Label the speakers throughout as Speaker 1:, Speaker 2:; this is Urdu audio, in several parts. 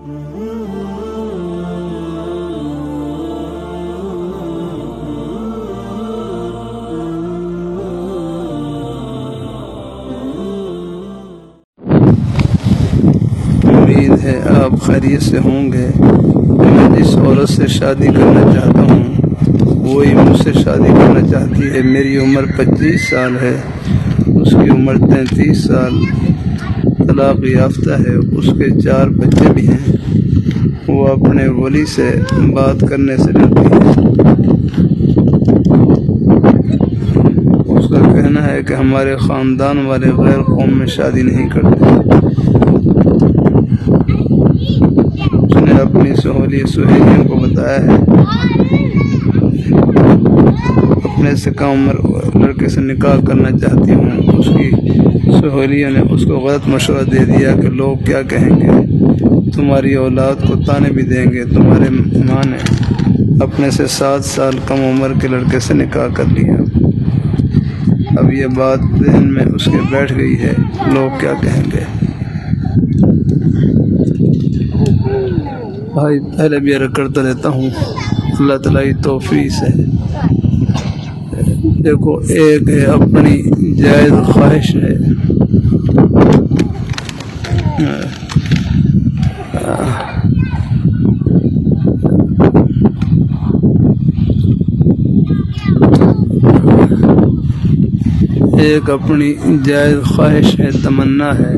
Speaker 1: امید ہے آپ خیریت سے ہوں گے۔ میں جس عورت سے شادی کرنا چاہتا ہوں وہی مجھ سے شادی کرنا چاہتی ہے۔ میری عمر 25 سال ہے، اس کی عمر 33 سال، طلاق یافتہ ہے، اس کے 4 بچے بھی ہیں۔ وہ اپنے ولی سے بات کرنے سے ڈرتی ہے۔ اس کا کہنا ہے کہ ہمارے خاندان والے غیر قوم میں شادی نہیں کرتے۔ اس نے اپنی سہیلیوں کو بتایا ہے، اپنے سے کم عمر لڑکے سے نکاح کرنا چاہتی ہوں۔ اس کی سہیلیوں نے اس کو غلط مشورہ دے دیا کہ لوگ کیا کہیں گے، تمہاری اولاد کو تانے بھی دیں گے۔ تمہارے ماں نے اپنے سے 7 سال کم عمر کے لڑکے سے نکاح کر لیا۔ اب یہ بات ذہن میں اس کے بیٹھ گئی ہے، لوگ کیا کہیں گے۔ بھائی پہلے بھی عرض کرتا رہتا ہوں، اللہ تعالیٰ کی توفیق سے دیکھو، ایک ہے اپنی جائز خواہش ہے، ایک اپنی جائز خواہش ہے، تمنا ہے۔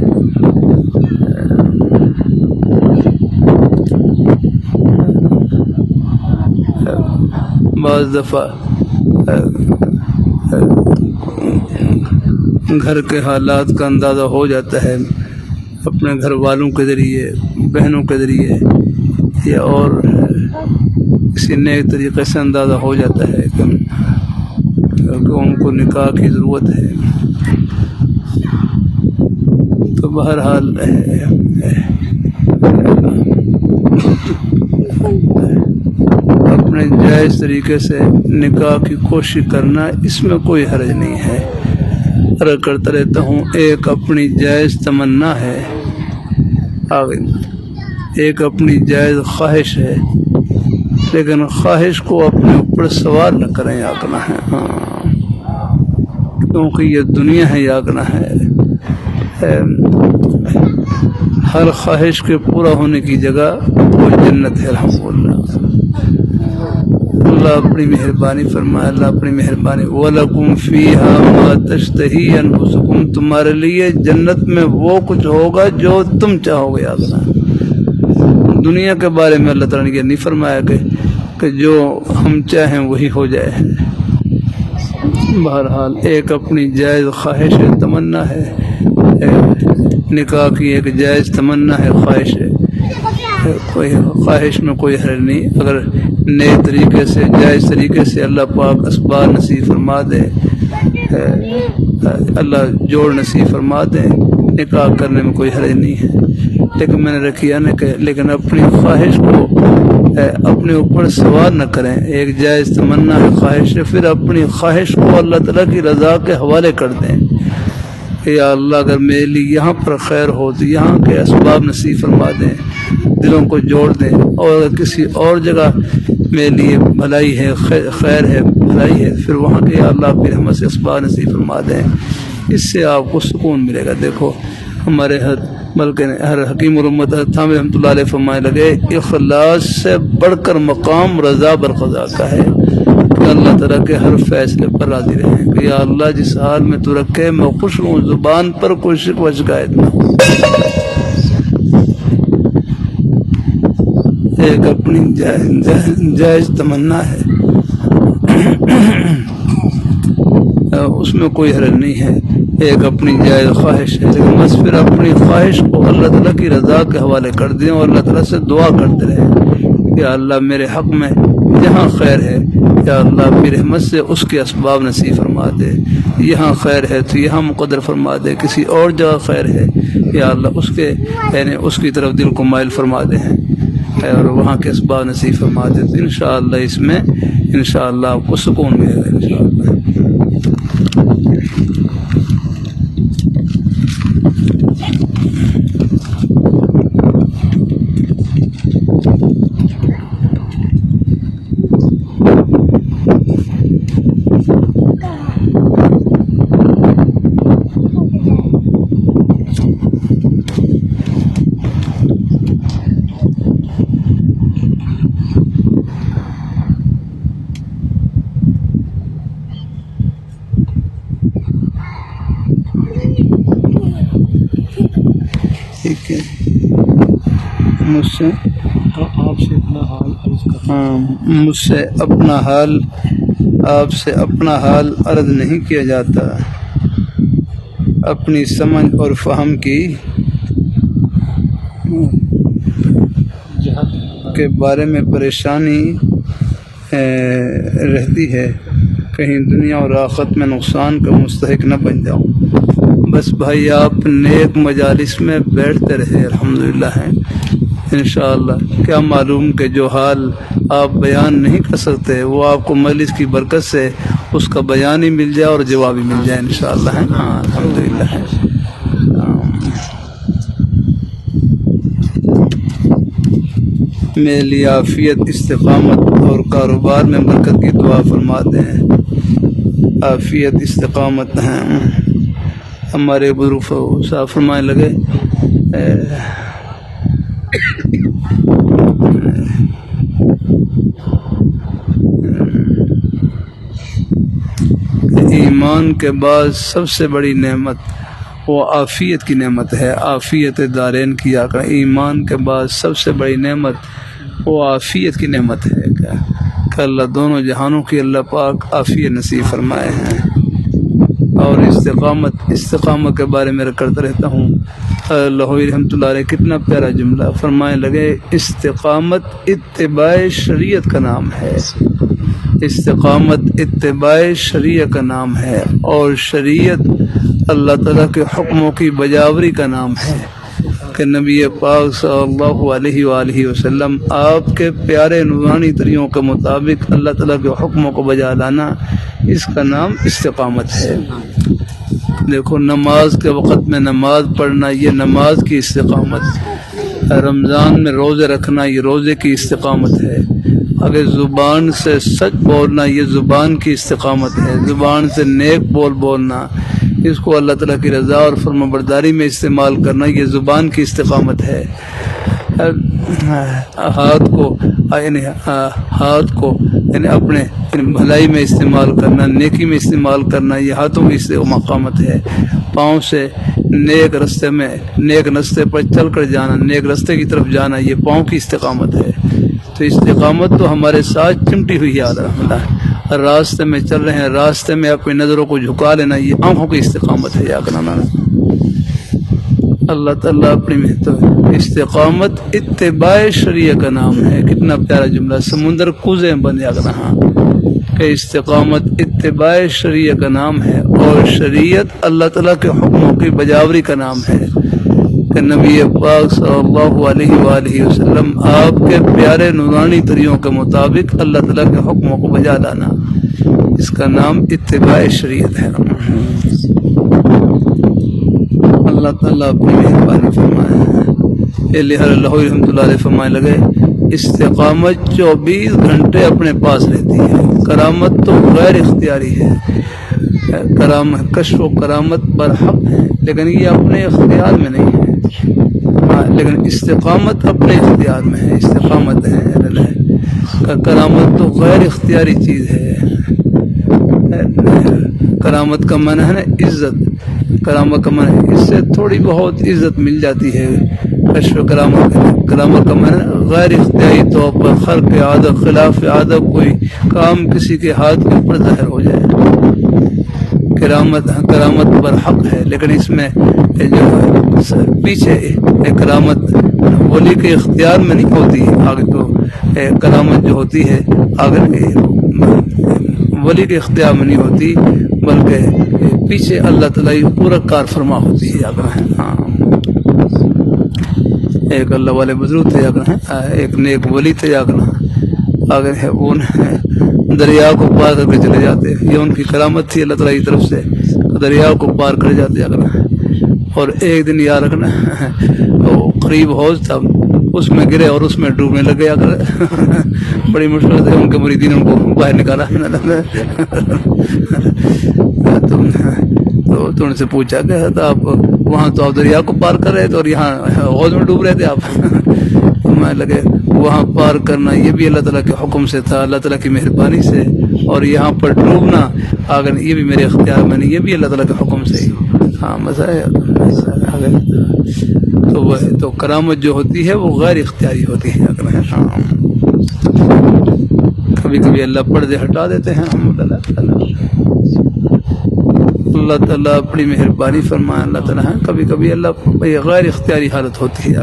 Speaker 1: بعض دفعہ گھر کے حالات کا اندازہ ہو جاتا ہے اپنے گھر والوں کے ذریعے، بہنوں کے ذریعے، یا اور کسی نئے طریقے سے اندازہ ہو جاتا ہے کہ ان کو نکاح کی ضرورت ہے۔ تو بہرحال اپنے جائز طریقے سے نکاح کی کوشش کرنا، اس میں کوئی حرج نہیں ہے۔ عرض کرتا رہتا ہوں، ایک اپنی جائز تمنا ہے، ایک اپنی جائز خواہش ہے، لیکن خواہش کو اپنے اوپر سوار نہ کریں، آگنا ہے، کیونکہ یہ دنیا ہے، آگنا ہے۔ ہر خواہش کے پورا ہونے کی جگہ وہ جنت ہے، الحمدللہ۔ اللہ اپنی مہربانی فرمائے، اللہ اپنی مہربانی۔ وَلَكُمْ فِيهَا مَا تَشْتَهِي أَنفُسُكُمْ، تمہارے لیے جنت میں وہ کچھ ہوگا جو تم چاہو گے، آگنا۔ دنیا کے بارے میں اللہ تعالیٰ نے یہ نہیں فرمایا کہ جو ہم چاہیں وہی ہو جائے۔ بہرحال ایک اپنی جائز خواہش ہے، تمنا ہے، نکاح کی ایک جائز تمنا ہے، خواہش ہے، کوئی خواہش میں کوئی حرج نہیں۔ اگر نئے طریقے سے، جائز طریقے سے اللہ پاک اسباب نصیب فرما دے، اللہ جوڑ نصیب فرما دے، نکاح کرنے میں کوئی حرج نہیں ہے۔ لیکن میں نے رکھیا نا کہ لیکن اپنی خواہش کو اپنے اوپر سوار نہ کریں۔ ایک جائز تمنا ہے، خواہش ہے، پھر اپنی خواہش کو اللہ تعالیٰ کی رضا کے حوالے کر دیں کہ یا اللہ اگر میرے لیے یہاں پر خیر ہو تو یہاں کے اسباب نصیب فرما دیں، دلوں کو جوڑ دیں، اور اگر کسی اور جگہ میرے لیے بھلائی ہے، خیر ہے، بھلائی ہے، پھر وہاں کے یا اللہ اپنی رحمت سے اسباب نصیب فرما دیں۔ اس سے آپ کو سکون ملے گا۔ دیکھو ہمارے بلکہ ہر حکیم الامت تھانوی رحمۃ اللہ علیہ فرمانے لگے، اخلاص سے بڑھ کر مقام رضا برقضا کا ہے کہ اللہ تعالیٰ کے ہر فیصلے پر راضی رہیں کہ یا اللہ جس حال میں تو رکھے میں خوش ہوں، زبان پر کوئی شکوہ شکایت نہ ہو۔ ایک اپنی جائز تمنا ہے، اس میں کوئی حرج نہیں ہے۔ ایک اپنی جائز خواہش ہے، لیکن بس پھر اپنی خواہش کو اللہ تعالیٰ کی رضا کے حوالے کر دیں اور اللہ تعالیٰ سے دعا کرتے رہیں کہ اللہ میرے حق میں جہاں خیر ہے یا اللہ اپنی رحمت سے اس کے اسباب نصیب فرما دے، یہاں خیر ہے تو یہاں مقدر فرما دے، کسی اور جگہ خیر ہے یا اللہ اس کے یعنی اس کی طرف دل کو مائل فرما دے اور وہاں کے اسباب نصیب فرما دے، تو انشاءاللہ اس میں انشاءاللہ آپ کو سکون ملے گا انشاءاللہ۔ کہ مجھ سے
Speaker 2: آپ سے اپنا حال عرض کرنا،
Speaker 1: مجھ سے اپنا حال آپ سے اپنا حال عرض نہیں کیا جاتا، اپنی سمجھ اور فہم کی
Speaker 2: جہاں
Speaker 1: کے بارے میں پریشانی رہتی ہے، کہیں دنیا اور آخرت میں نقصان کا مستحق نہ بن جاؤں۔ بس بھائی آپ نیک مجالس میں بیٹھتے رہے، الحمدللہ ہیں انشاءاللہ۔ کیا معلوم کہ جو حال آپ بیان نہیں کر سکتے وہ آپ کو مجلس کی برکت سے اس کا بیان ہی مل جائے اور جواب ہی مل جائے انشاءاللہ ہے۔ ہاں الحمدللہ ہے۔ میرے لیے عافیت، استقامت اور کاروبار میں برکت کی دعا فرماتے ہیں۔ عافیت استقامت ہیں ہمارے بزرگ صاحب فرمانے لگے ایمان کے بعد سب سے بڑی نعمت وہ عافیت کی نعمت ہے، عافیت دارین کیا کر۔ ایمان کے بعد سب سے بڑی نعمت وہ عافیت کی نعمت ہے کہ اللہ دونوں جہانوں کی اللہ پاک عافیت نصیب فرمائے ہیں۔ اور استقامت کے بارے میں کرتا رہتا ہوں۔ لاہوری رحمۃ اللہ علیہ کتنا پیارا جملہ فرمائے لگے، استقامت اتباع شریعت کا نام ہے، استقامت اتباع شریعت کا نام ہے، اور شریعت اللہ تعالیٰ کے حکموں کی بجاوری کا نام ہے کہ نبی پاک صلی اللہ علیہ وآلہ وسلم آپ کے پیارے نورانی طریقوں کے مطابق اللہ تعالیٰ کے حکموں کو بجا لانا، اس کا نام استقامت ہے۔ دیکھو نماز کے وقت میں نماز پڑھنا، یہ نماز کی استقامت، رمضان میں روزے رکھنا یہ روزے کی استقامت ہے، اگر زبان سے سچ بولنا یہ زبان کی استقامت ہے، زبان سے نیک بولنا، اس کو اللہ تعالیٰ کی رضا اور فرمانبرداری میں استعمال کرنا یہ زبان کی استقامت ہے۔ ہاتھ کو یعنی اپنے بھلائی میں استعمال کرنا، نیکی میں استعمال کرنا یہ ہاتھوں کی استقامت ہے۔ پاؤں سے نیک رستے پر چل کر جانا، نیک رستے کی طرف جانا یہ پاؤں کی استقامت ہے۔ تو استقامت تو ہمارے ساتھ چمٹی ہوئی ہے الحمدللہ۔ راستے میں چل رہے ہیں، راستے میں اپنی نظروں کو جھکا لینا یہ آنکھوں کی استقامت ہے۔ یا کرنا اللہ تعالیٰ اپنی استقامت اتباع شریعت کا نام ہے۔ کتنا پیارا جملہ، سمندر کوزے بن جا رہا کہ استقامت اتباع شریعت کا نام ہے، اور شریعت اللہ تعالیٰ کے حکموں کی بجاوری کا نام ہے کہ نبی پاک صلی اللہ علیہ وآلہ وسلم آپ کے پیارے نورانی طریقوں کے مطابق اللہ تعالیٰ کے حکموں کو بجا لانا، اس کا نام اتباع شریعت ہے۔ اللہ تعالیٰ اپنی مہربانی فرمائے۔ اللہ رحمۃ اللہ علیہ فرمائے لگے، استقامت 24 گھنٹے اپنے پاس رہتی ہے، کرامت تو غیر اختیاری ہے، کشف و کرامت برحق ہے لیکن یہ اپنے اختیار میں نہیں ہے، لیکن استقامت اپنے اختیار میں ہے، استقامت ہے۔ کرامت تو غیر اختیاری چیز ہے۔ کرامت کا معنی ہے نا عزت، کرامت کا معنی ہے اس سے تھوڑی بہت عزت مل جاتی ہے۔ کشف کرامت کا معنی غیر اختیاری طور پر خرق عادت خلاف عادت کوئی کام کسی کے ہاتھ کے اوپر ظاہر ہو جائے، کرامت برحق ہے، لیکن اس میں جو پیچھے کرامت ولی کے اختیار میں نہیں ہوتی، آگے تو کرامت جو ہوتی ہے آگے ولی کے اختیار میں نہیں ہوتی بلکہ پیچھے اللہ تعالیٰ کی پورا کار فرما ہوتی ہے۔ ہاں ایک اللہ والے بزرگ تھے، ایک نیک ولی تھے، اگر وہ دریا کو پار کر کے چلے جاتے، یہ ان کی کرامت تھی اللہ تعالیٰ کی طرف سے، دریا کو پار کر جاتے اور ایک دن یاد رکھنا وہ قریب حوض تھا، اس میں گرے اور اس میں ڈوبنے لگے، بڑی مشکل سے ان کے مریدین ان کو باہر نکالا۔ تو ان سے پوچھا کہ تھا آپ وہاں تو آپ دریا کو پار کر رہے تھے اور یہاں حوض میں ڈوب رہے تھے آپ؟ میں لگے وہاں پار کرنا یہ بھی اللہ تعالیٰ کے حکم سے تھا، اللہ تعالیٰ کی مہربانی سے، اور یہاں پر ڈوبنا اگر یہ بھی میرے اختیار میں نہیں، یہ بھی اللہ تعالیٰ کے حکم سے ہی۔ ہاں مزہ ہے۔ تو کرامت جو ہوتی ہے وہ غیر اختیاری ہوتی ہے. کبھی کبھی اللہ پردے ہٹا دیتے ہیں اللہ تعالیٰ اپنی مہربانی فرمائے. اللہ تعالیٰ کبھی کبھی اللہ غیر اختیاری حالت ہوتی ہے.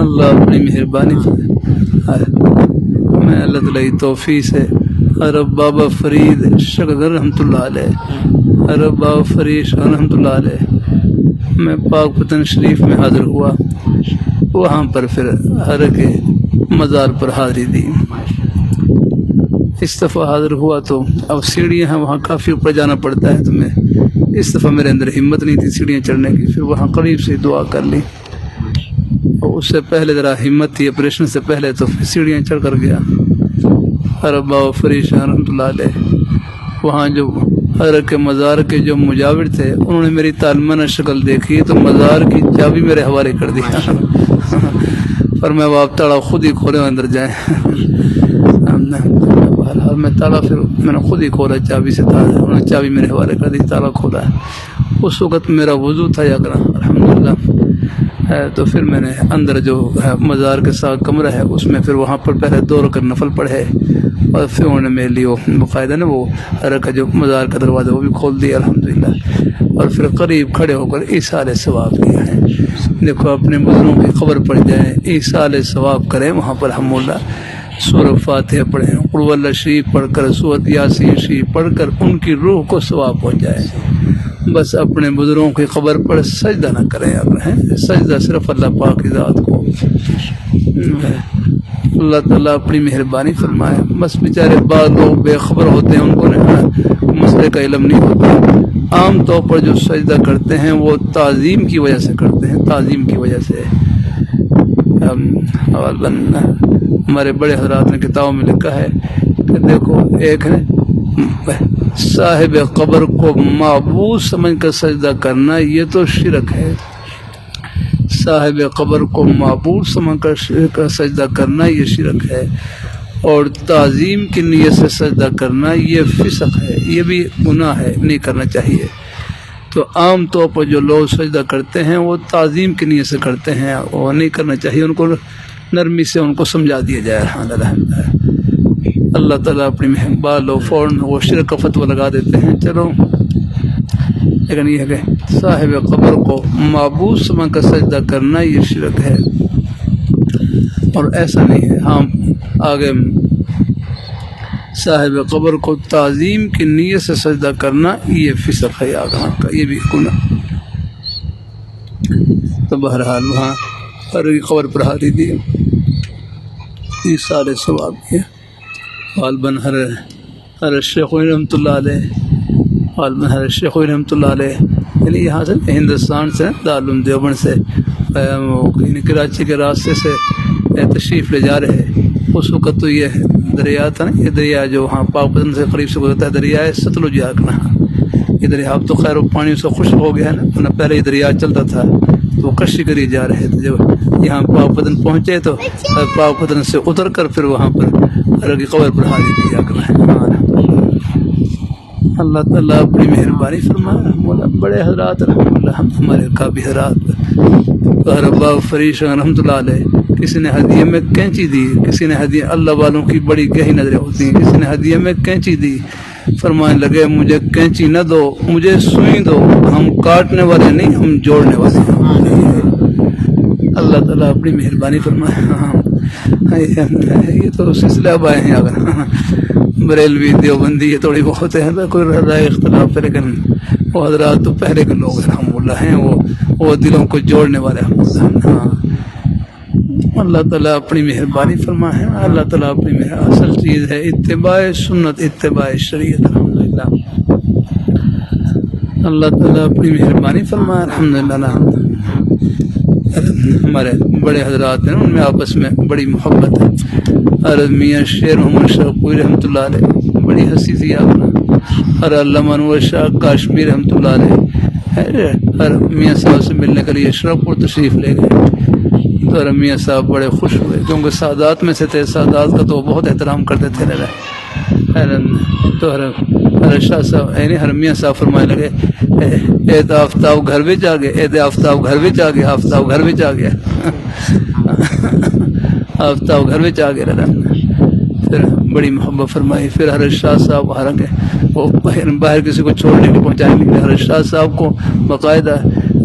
Speaker 1: اللہ اپنی مہربانی میں اللہ تعالیٰ کی توفیق سے عرب بابا فرید شکر رحمۃ اللہ علیہ عرب بابا فرید رحمۃ اللہ علیہ میں پاک پتن شریف میں حاضر ہوا. وہاں پر پھر ہر کے مزار پر حاضری دی. اس دفعہ حاضر ہوا تو اب سیڑھیاں ہیں وہاں کافی اوپر جانا پڑتا ہے. تو میں اس دفعہ میرے اندر ہمت نہیں تھی سیڑھیاں چڑھنے کی. پھر وہاں قریب سے دعا کر لی. اس سے پہلے ذرا ہمت تھی آپریشن سے پہلے تو سیڑھیاں چڑھ کر گیا. عرب بابا فرید شاہ رحمۃ اللہ علیہ وہاں جو حضرت کے مزار کے جو مجاور تھے انہوں نے میری تعلمانہ شکل دیکھی تو مزار کی چابی میرے حوالے کر دیا. پر میں وہ آپ تاڑا خود ہی کھولے اندر جائیں. بہرحال میں تاڑا پھر میں نے خود ہی کھولا چابی سے. انہوں نے چابی میرے حوالے کر دی. تالا کھولا ہے. اس وقت میرا وضو تھا یا کرا الحمدللہ. تو پھر میں نے اندر جو مزار کے ساتھ کمرہ ہے اس میں پھر وہاں پر پہلے 2 رکعت نفل پڑھے اور پھر انہوں نے میرے لیے وہ باقاعدہ نا وہ کا جو مزار کا دروازہ وہ بھی کھول دیا الحمدللہ. اور پھر قریب کھڑے ہو کر ایصال ثواب کیا ہے. دیکھو اپنے بزرگوں کی خبر پڑ جائے ایصال ثواب کریں وہاں پر الحمدللہ. سورہ فاتحہ پڑھیں قل ہو اللہ شریف پڑھ کر سورۃ یاسین شریف پڑھ کر ان کی روح کو ثواب پہنچ جائے. بس اپنے بزرگوں کی قبر پر سجدہ نہ کریں. اگر سجدہ صرف اللہ پاک کی ذات کو. اللہ تعالیٰ اپنی مہربانی فرمائے. بس بیچارے بعض لوگ بے خبر ہوتے ہیں ان کو مسئلے کا علم نہیں ہوتا. عام طور پر جو سجدہ کرتے ہیں وہ تعظیم کی وجہ سے کرتے ہیں. تعظیم کی وجہ سے ہمارے بڑے حضرات نے کتابوں میں لکھا ہے کہ دیکھو ایک ہے صاحب قبر کو معبود سمجھ کر سجدہ کرنا یہ تو شرک ہے. صاحب قبر کو معبود سمجھ کر سجدہ کرنا یہ شرک ہے. اور تعظیم کی نیت سے سجدہ کرنا یہ فسق ہے. یہ بھی گناہ ہے. نہیں کرنا چاہیے. تو عام طور پر جو لوگ سجدہ کرتے ہیں وہ تعظیم کی نیت سے کرتے ہیں. وہ نہیں کرنا چاہیے. ان کو نرمی سے ان کو سمجھا دیا جائے. اللہ تعالیٰ اپنی مہربان لو فوراً وہ شرک کا فتویٰ لگا دیتے ہیں. چلو لیکن یہ ہے کہ صاحب قبر کو معبود سمجھ کر سجدہ کرنا یہ شرک ہے. اور ایسا نہیں ہے. ہم آگے صاحب قبر کو تعظیم کی نیت سے سجدہ کرنا یہ فسق ہے. آگے یہ بھی گناہ. تو بہرحال وہاں ہر قبر پر حاضری دی. یہ سارے ثواب کیا. غالباً ہر شیخ رحمۃ اللہ علیہ غالباً ہر شیخ رحمۃ اللہ علیہ یعنی یہاں سے ہندوستان سے دارالعلوم دیوبند سے کراچی کے راستے سے تشریف لے جا رہے. اس وقت تو یہ دریا تھا نا. یہ دریا جو وہاں پاکستان سے قریب سے گزرتا ہے دریائے ستلج. یہ دریا اب تو خیر پانی سے خشک ہو گیا ہے نا. ورنہ پہلے یہ دریا چلتا تھا. تو وہ کشتی کری جا رہے تھے. جب یہاں پاکستان پہنچے تو پاکستان سے اتر کر پھر وہاں پر حضرت کی قبر پر حاضری کیا کرنا ہے. اللہ تعالیٰ اپنی مہربانی فرمائے. بڑے حضرات ہمارے کافی حضرات بابا فرید شاہ رحمۃ اللہ علیہ کسی نے ہدیے میں کینچی دی. کسی نے ہدیہ اللہ والوں کی بڑی گہری نظریں ہوتی ہیں. کسی نے ہدیے میں کینچی دی. فرمانے لگے مجھے کینچی نہ دو مجھے سوئی دو. ہم کاٹنے والے نہیں ہم جوڑنے والے ہیں. اللہ تعالیٰ اپنی مہربانی فرمائے. یہ تو سلسلہ بائے ہیں. اگر بریلوی دیوبندی یہ تھوڑی بہت ہے کوئی رائے اختلاف ہے. لیکن وہ حضرات تو پہلے کے لوگ الحمدللہ ہیں. وہ دلوں کو جوڑنے والے ہاں. اللہ تعالیٰ اپنی مہربانی فرمائے. اللہ تعالیٰ اپنی اصل چیز ہے اتباع سنت اتباع شریعت الحمدللہ. اللہ تعالیٰ اپنی مہربانی فرمائے الحمدللہ. ہمارے بڑے حضرات ہیں ان میں آپس میں بڑی محبت ہے. حضرت میاں شیر محمد شاہ پوری رحمۃ اللہ علیہ بڑی ہنسی تھی آپ نے. اور علامہ انور شاہ کاشمیر رحمۃ اللہ علیہ ہر میاں صاحب سے ملنے کے لیے اشرف پور تشریف لے گئے. تو حضرت میاں صاحب بڑے خوش ہوئے کیونکہ سادات میں سے تھے. سادات کا تو وہ بہت احترام کرتے تھے. تو حضرت شاہ صاحب یعنی حضرت میاں صاحب فرمانے لگے اے تو آفتاب گھر وچ آ گیا, اے تو آفتاب گھر وچ آ گیا, آفتاب گھر وچ آ گیا, آفتاب گھر وچ آ گیا. پھر بڑی محبت فرمائی. پھر حضرت شاہ صاحب حالانکہ وہ باہر کسی کو چھوڑنے کے پہنچانے کے لیے حضرت شاہ صاحب کو باقاعدہ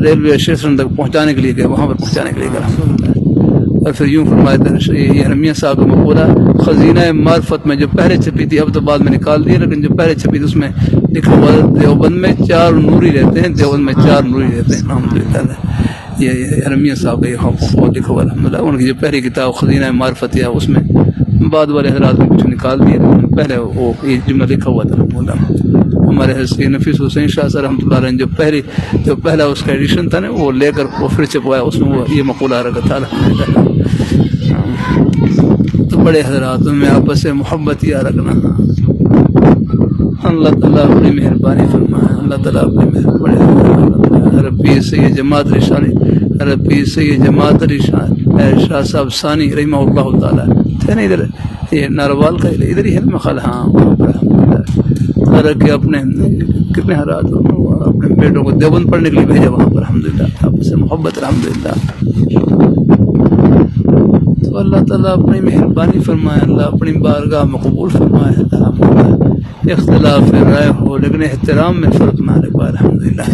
Speaker 1: ریلوے اسٹیشن تک پہنچانے کے لیے گئے, وہاں پر پہنچانے کے لیے گئے. اور پھر یوں فرمایا یہ حرمیہ صاحب کا مقولہ خزینہ معرفت میں جو پہلے چھپی تھی, اب تو بعد میں نکال دی, لیکن جو پہلے چھپی تھی اس میں لکھا ہوا دیوبند میں 4 نوری رہتے ہیں, دیوبند میں 4 نوری رہتے ہیں الحمدللہ. یہ حرمیہ صاحب کا یہ لکھا ہوا الحمدللہ. ان کی جو پہلی کتاب خزینہ معرفت ہے اس میں بعد والے حضرات نے کچھ نکال دیے, پہلے وہ یہ جملہ لکھا ہوا تھا الحمدللہ. ہمارے حضرت نفیس حسین شاہ صاحب رحمۃ اللہ علیہ جو پہلا اس کا ایڈیشن تھا نا وہ لے کر وہ پھر چھپوایا, اس میں وہ یہ مقولہ رکھا تھا الحمدللہ. تو بڑے حضرات میں آپس سے محبت یا رکھنا. اللہ تعالیٰ اپنی مہربانی فرمائے. اللہ تعالیٰ اپنی مہربانی. ربی سید جماعت رشانی, ربی سید جماعت رشان شاہ صاحب ثانی رحمہ اللہ تعالیٰ تھے نا ادھر, یہ ناروال کا ادھر ہی ہے نا خال. ہاں کہ اپنے کتنے حضرات اپنے بیٹوں کو دیوبند پڑھنے کے لیے بھیجا وہاں پر الحمدللہ. آپس سے محبت الحمدللہ. تو اللہ تعالیٰ اپنی مہربانی فرمائے. اللہ اپنی بارگاہ مقبول فرمائے. اختلاف رائے ہو لیکن احترام میں فرق نہ رہ پائے الحمدللہ.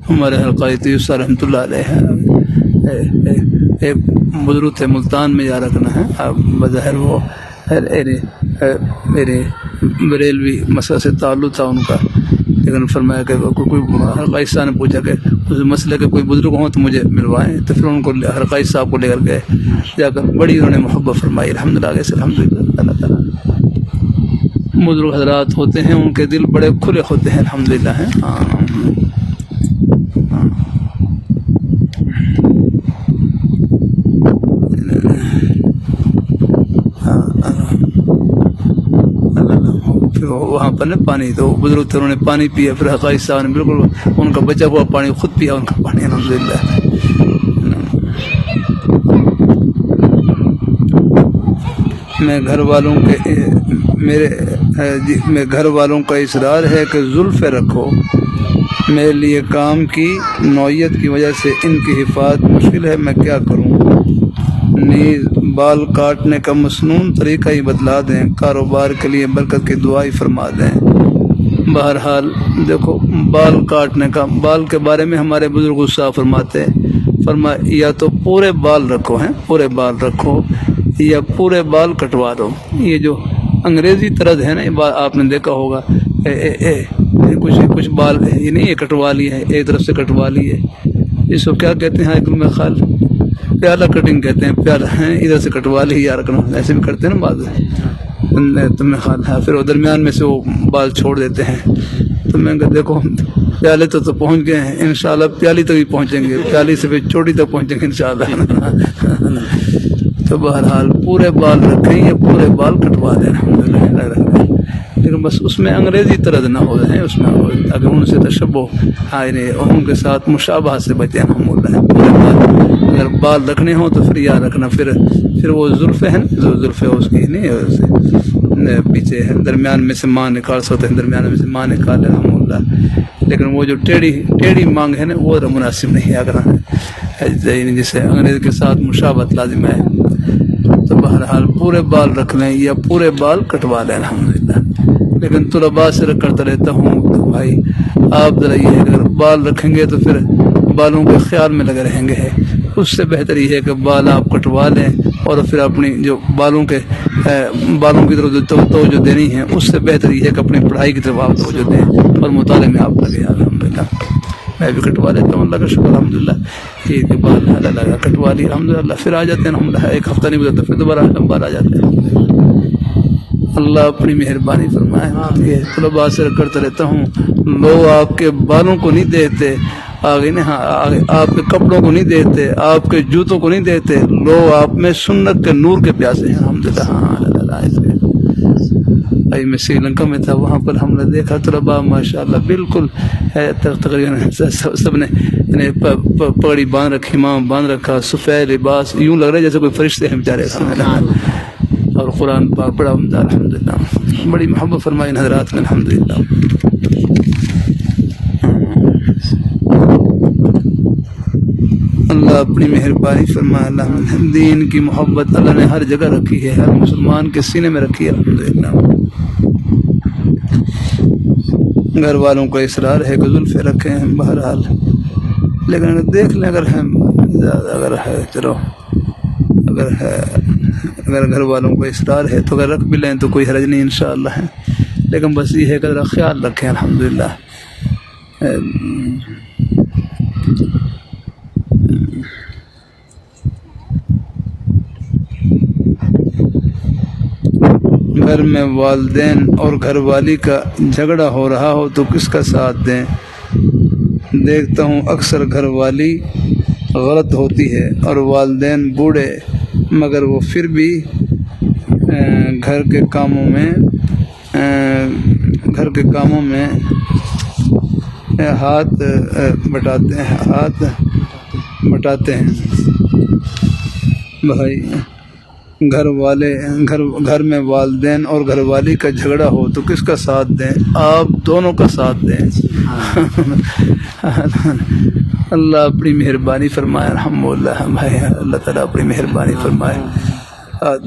Speaker 1: ہمارے حلقائی تیوسا رحمۃ اللہ علیہ ایک بزرگ تھے ملتان میں جا رکھنا ہے. بظاہر وہ میرے بریلوی مسئلہ سے تعلق تھا ان کا, لیکن فرمایا کہ کوئی حلقائی صاحب نے پوچھا کہ اس مسئلے کے کوئی بزرگ ہوں تو مجھے ملوائیں. تو پھر ان کو حلقائی صاحب کو لے کر گئے, جا کر بڑی انہوں نے محبت فرمائی الحمدللہ. آگے سے الحمدللہ. اللہ تعالیٰ بزرگ حضرات ہوتے ہیں ان کے دل بڑے کھلے ہوتے ہیں الحمدللہ. ہیں وہاں پر نا پانی تو بزرگ تھے, انہوں نے پانی پیا. پھر حقائق صاحب نے بالکل ان کا بچا ہوا پانی خود پیا, ان کا پانی الحمدللہ. میں گھر والوں کا اصرار ہے کہ زلف رکھو, میرے لیے کام کی نوعیت کی وجہ سے ان کی حفاظت مشکل ہے, میں کیا کروں. نیز بال کاٹنے کا مسنون طریقہ ہی بتلا دیں, کاروبار کے لیے برکت کی دعا ہی فرما دیں. بہرحال دیکھو بال کاٹنے کا, بال کے بارے میں ہمارے بزرگ غصہ فرماتے یا تو پورے بال رکھو, ہیں پورے بال رکھو, یا پورے بال کٹوا دو. یہ جو انگریزی طرز ہے نا آپ نے دیکھا ہوگا, کچھ بال یہ نہیں ہے کٹوا لی ہے, ایک طرف سے کٹوا لی ہے, اس کو کیا کہتے ہیں میں خیال پیالہ کٹنگ کہتے ہیں. پیالہ ہیں ادھر سے کٹوا لی یا رکھنا, ایسے بھی کرتے ہیں نا بعض. تمہیں خیال ہے پھر وہ درمیان میں سے وہ بال چھوڑ دیتے ہیں. تو میں کہ دیکھو پیالے تو پہنچ گئے ہیں, انشاءاللہ پیالی تک بھی پہنچیں گے, پیالی سے پھر چوٹی تک پہنچیں گے انشاءاللہ. تو بہرحال پورے بال رکھیں یا پورے بال کٹوا دیں الحمدللہ. لیکن بس اس میں انگریزی طرز نہ ہو رہے ہیں, اس میں اگر ان سے تشبہ ان کے ساتھ مشابہ سے بچیں الحمدللہ. اگر بال رکھنے ہوں تو پھر یاد رکھنا پھر وہ زلفیں ہیں جو زلفیں اس کی نہیں پیچھے ہے, درمیان میں سے ماں نکال سکتے ہیں, درمیان میں سے ماں نکال الحمدللہ. لیکن وہ جو ٹیڑھی مانگ ہے نا وہ مناسب نہیں اگر جسے انگریز کے ساتھ مشابہت لازم ہے. تو بہرحال پورے بال رکھ لیں یا پورے بال کٹوا لیں الحمدللہ. لیکن طلباء سے کرتا رہتا ہوں تو بھائی آپ ذرا یہ اگر بال رکھیں گے تو پھر بالوں کے خیال میں لگے رہیں گے. اس سے بہتر یہ ہے کہ بال آپ کٹوا لیں اور پھر اپنی جو بالوں کی طرف توجہ دینی ہے, اس سے بہتر یہ ہے کہ اپنی پڑھائی کی طرف آپ توجہ دیں اور مطالعے میں آپ لگے الحمدللہ. میں بھی کٹوا لیتا ہوں، اللہ کا شکر الحمدللہ، عید کے بعد اللہ لگا کٹوا لی الحمدللہ، پھر آ جاتے ہیں الحمدللہ، ایک ہفتہ نہیں گزرتا پھر دوبارہ لمبا آ جاتے ہیں۔ اللہ اپنی مہربانی فرمائے۔ یہ طلباء سے کرتا رہتا ہوں، لوگ آپ کے بالوں کو نہیں دیکھتے، آگے نہیں، ہاں آپ کے کپڑوں کو نہیں دیکھتے، آپ کے جوتوں کو نہیں دیکھتے، لوگ آپ میں سنت کے نور کے پیاسے ہیں الحمدللہ۔ ہاں بھائی میں سری لنکا میں تھا، وہاں پر ہم نے دیکھا طلباء ماشاءاللہ بالکل تقریباً سب نے پگڑی باندھ رکھی، امام باندھ رکھا، سفید لباس، یوں لگ رہا ہے جیسے کوئی فرشتے ہیں بیچارے، اور قرآن پاک بڑا عمدہ الحمدللہ، بڑی محبت فرمائی حضرات نے الحمدللہ۔ اللہ اپنی مہربانی فرمائے، اللہ دین کی محبت اللہ نے ہر جگہ رکھی ہے، ہر مسلمان کے سینے میں رکھی ہے الحمدللہ۔ گھر والوں کا اصرار ہے کہ زلفے رکھیں ہیں بہرحال، لیکن اگر دیکھ لیں اگر ہے چلو، اگر گھر والوں کا اصرار ہے تو اگر رکھ بھی لیں تو کوئی حرج نہیں انشاءاللہ ہے، لیکن بس یہ ہے کہ ذرا خیال رکھیں الحمدللہ۔ گھر میں والدین اور گھر والی کا جھگڑا ہو رہا ہو تو کس کا ساتھ دیں؟ دیکھتا ہوں اکثر گھر والی غلط ہوتی ہے اور والدین بوڑھے، مگر وہ پھر بھی گھر کے کاموں میں ہاتھ بٹاتے ہیں۔ بھائی گھر میں والدین اور گھر والی کا جھگڑا ہو تو کس کا ساتھ دیں؟ آپ دونوں کا ساتھ دیں۔ اللہ اپنی مہربانی فرمائے الحمدللہ، بھائی اللہ تعالیٰ اپنی مہربانی فرمائے۔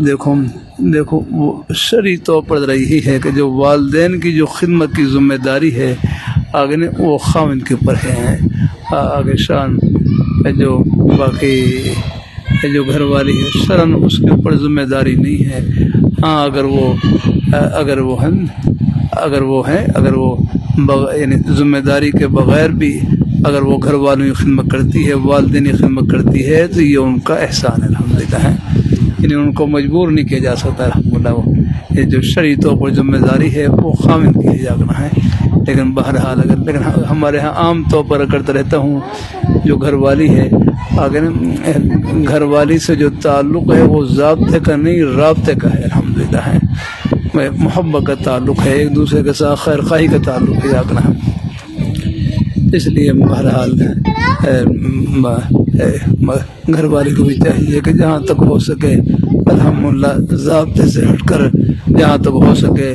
Speaker 1: دیکھو وہ شرعی طور پر رہی ہے کہ جو والدین کی جو خدمت کی ذمہ داری ہے آگے نے وہ خاوند کے اوپر ہے، آگے شان جو باقی جو گھر والی ہے شرعاً اس کے اوپر ذمہ داری نہیں ہے۔ ہاں اگر وہ یعنی ذمہ داری کے بغیر بھی اگر وہ گھر والوں کی خدمت کرتی ہے، والدین کی خدمت کرتی ہے تو یہ ان کا احسان ہے الحمدللہ ہے، یعنی ان کو مجبور نہیں کیا جا سکتا الحمدللہ۔ وہ یہ جو شرعی طور پر ذمہ داری ہے وہ خاوند کی جانا ہے، لیکن بہرحال لیکن ہمارے ہاں عام طور پر کرتا رہتا ہوں جو گھر والی ہے آگے گھر والی سے جو تعلق ہے وہ ضابطے کا نہیں رابطے کا ہے الحمدللہ ہے، محبت کا تعلق ہے، ایک دوسرے کے ساتھ خیر خواہی کا تعلق ہے جاگنا ہے۔ اس لیے بہرحال گھر والی کو بھی چاہیے کہ جہاں تک ہو سکے الحمدللہ ضابطے سے ہٹ کر جہاں تک ہو سکے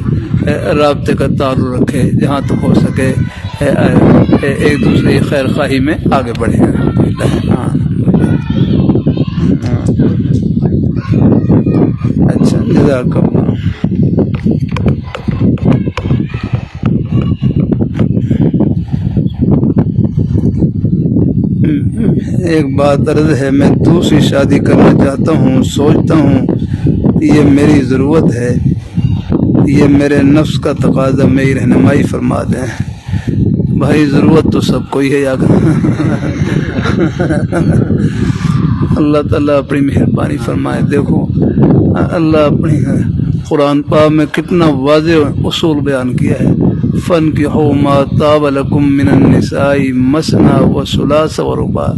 Speaker 1: رابطے کا تعلق رکھے، جہاں تک ہو سکے ایک دوسرے کی خیر خواہی میں آگے بڑھے الحمدللہ۔ اچھا جزاک اللہ۔ ایک بات عرض ہے، میں دوسری شادی کرنا چاہتا ہوں، سوچتا ہوں یہ میری ضرورت ہے، یہ میرے نفس کا تقاضا، میری رہنمائی فرما دیں۔ بھائی ضرورت تو سب کو ہی ہے یار، اللہ تعالیٰ اپنی مہربانی فرمائے۔ دیکھو اللہ اپنی قرآن پاک میں کتنا واضح اصول بیان کیا ہے، فَانْكِحُوا مَا طَابَ لَكُم مِّنَ النِّسَاءِ مَثْنَىٰ وَثُلَاثَ وَرُبَاعَ،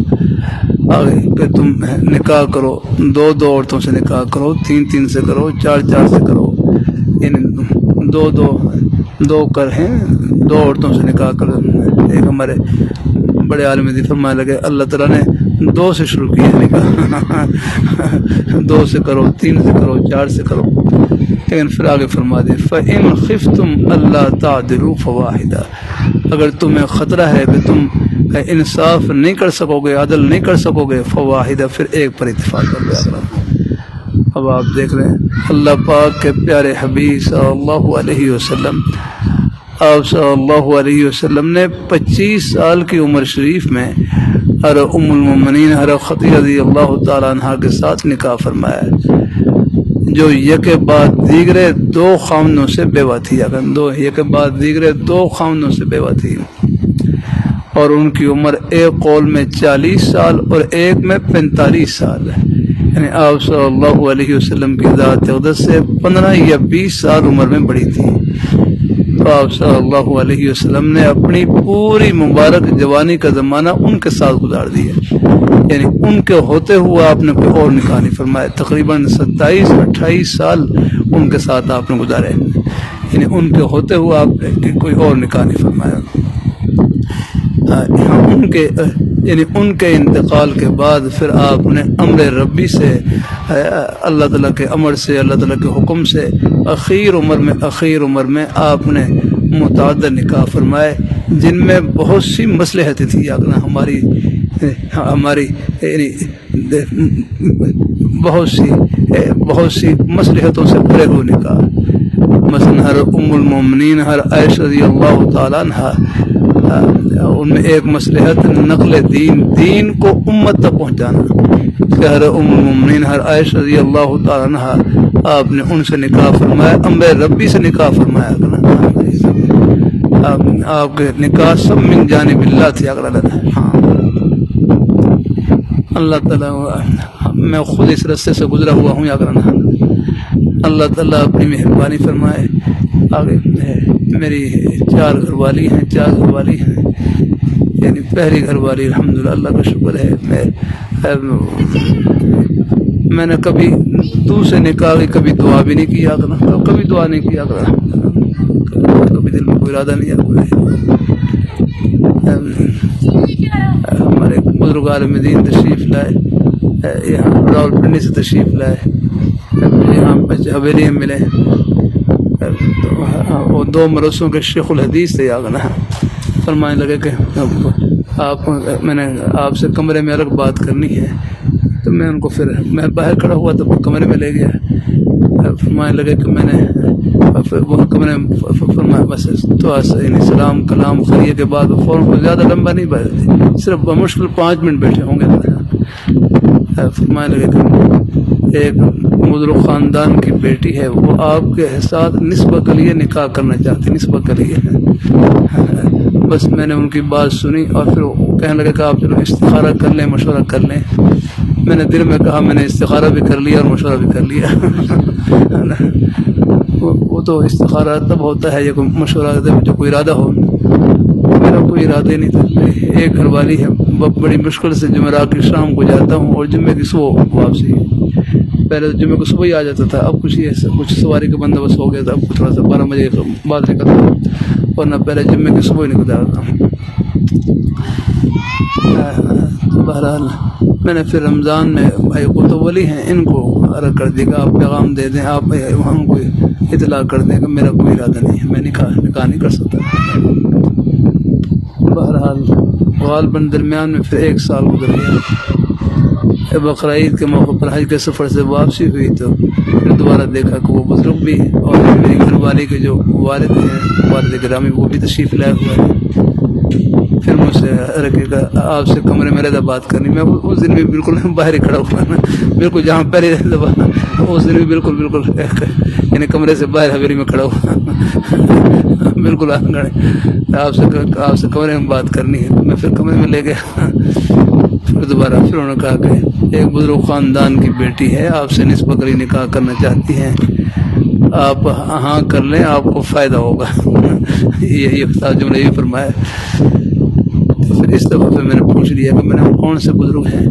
Speaker 1: آگے کہ تم نکاح کرو، دو عورتوں سے نکاح کرو، تین سے کرو، چار سے کرو، یعنی دو کر ہیں، دو عورتوں سے نکاح کرو۔ ایک ہمارے بڑے عالم دین فرمانے لگے اللہ تعالیٰ نے 2 سے شروع کیا نکاح، 2 سے کرو، 3 سے کرو، 4 سے کرو، لیکن پھر آگے فرما دے فَإِنْ خِفْتُمْ أَلَّا تَعْدِلُوا فَوَاحِدَةً، اگر تمہیں خطرہ ہے کہ تم انصاف نہیں کر سکو گے، عدل نہیں کر سکو گے، فواحدہ، پھر ایک پر اتفاق کر لو۔ اب آپ دیکھ رہے ہیں اللہ پاک کے پیارے حبیب صلی اللہ علیہ وسلم، آپ صلی اللہ علیہ وسلم نے 25 سال کی عمر شریف میں حضرت ام المؤمنین حضرت خدیجہ رضی اللہ تعالیٰ عنہ کے ساتھ نکاح فرمایا، جو یک بعد دیگرے 2 خاوندوں سے بیوہ تھی، اگر یک بعد دیگرے 2 خاوندوں سے بیوہ تھی، اور ان کی عمر ایک قول میں 40 سال اور ایک میں 45 سال ہے، یعنی آپ صلی اللہ علیہ وسلم کی ذات اقدس سے 15 یا 20 سال عمر میں بڑی تھی۔ تو آپ صلی اللہ علیہ وسلم نے اپنی پوری مبارک جوانی کا زمانہ ان کے ساتھ گزار دیا، یعنی ان کے ہوتے ہوئے آپ نے کوئی اور نکاح نہیں فرمایا۔ تقریباً 27-28 سال ان کے ساتھ آپ نے گزارے، یعنی ان کے ہوتے ہوئے آپ نے کوئی اور نکاح نہیں فرمایا۔ ان کے انتقال کے بعد پھر آپ نے امر ربی سے، اللہ تعالیٰ کے امر سے، اللہ تعالیٰ کے حکم سے اخیر عمر میں آپ نے متعدد نکاح فرمائے، جن میں بہت سی مصلحتیں تھیں ہماری یعنی بہت سی مصلحتوں سے بھرے ہوئے نکاح۔ مثلا ہر ام المومنین ہر عائشہ رضی اللہ تعالیٰ عنہ، ان میں ایک مصلحت نقل دین کو امت تک پہنچانا، کہ ہر ام المومنین ہر عائشہ رضی اللہ تعالیٰ عنہ آپ نے ان سے نکاح فرمایا، امر ربی سے نکاح فرمایا۔ آپ کے نکاح سب من جانب اللہ تھی۔ ہاں اللہ تعالیٰ، میں خود اس رستے سے گزرا ہوا ہوں، اللہ تعالیٰ اپنی مہربانی فرمائے۔ آگے میری 4 گھر والی ہیں، یعنی پہلی گھر والی الحمدللہ اللہ کا شکر ہے، میں نے کبھی دوسرے نکاح کی کبھی دعا بھی نہیں کیا کرنا، کبھی دعا نہیں کیا کرنا، کبھی دل میں کوئی ارادہ نہیں آیا۔ ہمارے بزرگ عالم دین تشریف لائے، یہاں راول پنڈی سے تشریف لائے، یہاں حویلی میں ملے، وہ 2 مدرسوں کے شیخ الحدیث تھے، فرمانے لگے کہ میں نے آپ سے کمرے میں الگ بات کرنی ہے، تو میں ان کو پھر میں باہر کھڑا ہوا تو کمرے میں لے گیا، فرمانے لگے کہ میں نے وہ کمرے میں فرمایا بس تو سلام کلام خیریت کے بعد فوراً کو زیادہ لمبا نہیں بیٹھے، صرف بمشکل 5 منٹ بیٹھے ہوں گے۔ فرمانے لگے کہ ایک بزرگ خاندان کی بیٹی ہے، وہ آپ کے ساتھ نسبت کے لیے نکاح کرنا چاہتی، نسبت کے لیے۔ بس میں نے ان کی بات سنی اور پھر وہ کہنے لگے کہ آپ چلو استخارہ کر لیں، مشورہ کر لیں۔ میں نے دل میں کہا میں نے استخارہ بھی کر لیا اور مشورہ بھی کر لیا۔ وہ تو استخارہ تب ہوتا ہے جب مشورہ جو کوئی ارادہ ہو، میرا کوئی ارادہ ہی نہیں تھا۔ ایک گھر والی ہے، بڑی مشکل سے جمعرات کی شام کو جاتا ہوں اور جمعے کی صبح واپسی۔ پہلے تو جمعے کو صبح ہی آ جاتا تھا، اب کچھ سواری کا بندوبست ہو گیا تھا، اب تھوڑا سا 12 بجے بعد نکلتا، ورنہ پہلے جمعے کی صبح ہی نکلتا تھا۔ بہرحال میں نے پھر رمضان میں بھائی قطب ولی ہیں، ان کو عرض کر دیا کہ آپ پیغام دے دیں، آپ ہم کو اطلاع کر دیں کہ میرا کوئی ارادہ نہیں ہے، میں نکاح نہیں کر سکتا۔ بہرحال غالباً درمیان میں پھر 1 سال گزر گیا۔ بقرعید کے موقع پر حج کے سفر سے واپسی ہوئی تو پھر دوبارہ دیکھا کہ وہ بزرگ بھی اور میری گھر والی کے جو والد ہیں، والد گرامی، وہ بھی تشریف لائے ہوئے ہیں۔ پھر مجھ سے رکھے گا آپ سے کمرے میں رہتا بات کرنی، میں اس دن بھی بالکل باہر ہی کھڑا ہوا نا، بالکل جہاں پہلے رہتا اس دن بھی بالکل یعنی کمرے سے باہر حویلی میں کھڑا ہوا، بالکل آپ سے کمرے میں بات کرنی ہے۔ میں پھر کمرے میں لے گیا، پھر دوبارہ پھر انہوں نے کہا کہ ایک بزرگ خاندان کی بیٹی ہے، آپ سے نسبت کری نکاح کرنا چاہتی ہیں، آپ ہاں کر لیں، آپ کو فائدہ ہوگا۔ یہی جملہ یہ فرمایا۔ تو پھر اس دفعہ پہ میں نے پوچھ لیا کہ میں نے کون سے بزرگ ہیں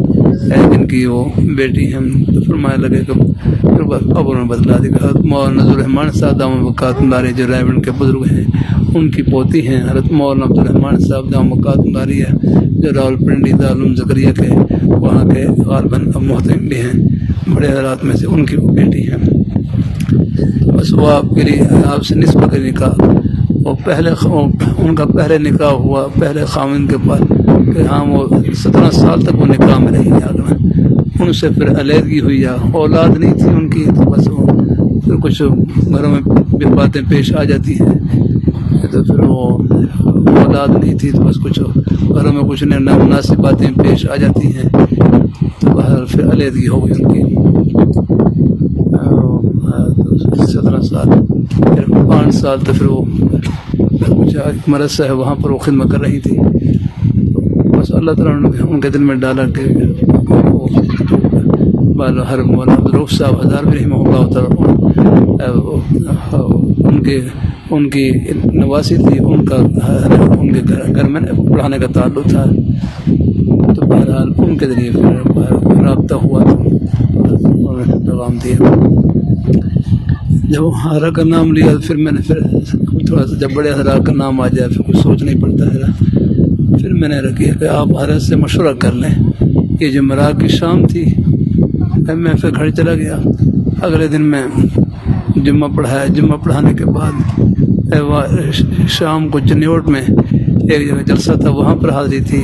Speaker 1: جن کی وہ بیٹی ہیں، تو فرمانے لگے کہ اب انہوں نے بتلا دیا کہ حضرت مولانا عبدالرحمان صاحب دامت برکاتہ اللہ علیہ جو رائے کے بزرگ ہیں، ان کی پوتی ہیں حضرت مولانا عبدالرحمان صاحب دامت برکاتہ اللہ علیہ جو راول پنڈی دارالعلوم زکریا کے وہاں کے غالباً اب محترم بھی ہیں، بڑے حضرات میں سے ان کی وہ بیٹی ہیں۔ بس وہ آپ کے لیے آپ سے نسبت کا نکاح، وہ ان کا پہلے نکاح ہوا پہلے خامن کے پاس کہ ہاں وہ 17 سال تک وہ نکاح میں رہی آگنا، ان سے پھر علیحدگی ہوئی، یا اولاد نہیں تھی ان کی، تو بس وہ پھر کچھ گھروں میں بھی باتیں پیش آ جاتی ہیں، تو پھر وہ اولاد نہیں تھی تو بس کچھ گھروں میں کچھ نامناسب باتیں پیش آ جاتی ہیں، تو بہرحال پھر علیحدگی ہو گئی ان کی۔ 17 سال پھر 5 سال تو پھر وہ کچھ مرض ہے وہاں پر وہ خدمت کر رہی تھی، بس اللہ تعالیٰ نے ان کے دل میں ڈالا کہ ہر مولانا عبدالرؤف صاحب ہزار رحمہ اللہ تعالیٰ ان کی نواسی تھی، ان کے گھر میں پڑھانے کا تعلق تھا، تو بہرحال ان کے ذریعے پھر رابطہ ہوا تو انہوں نے پیغام دیا۔ جب ہارا کا نام لیا پھر میں نے تھوڑا سا، جب بڑے ہرا کا نام آ جائے پھر کچھ سوچنا ہی پڑتا ہے، پھر میں نے رکھی کہ آپ حضرت سے مشورہ کر لیں۔ یہ جمعرات کی شام تھی، میں پھر گھر چلا گیا۔ اگلے دن میں جمعہ پڑھایا، جمعہ پڑھانے کے بعد شام کو چنیوٹ میں ایک جگہ جلسہ تھا، وہاں پر حاضری تھی۔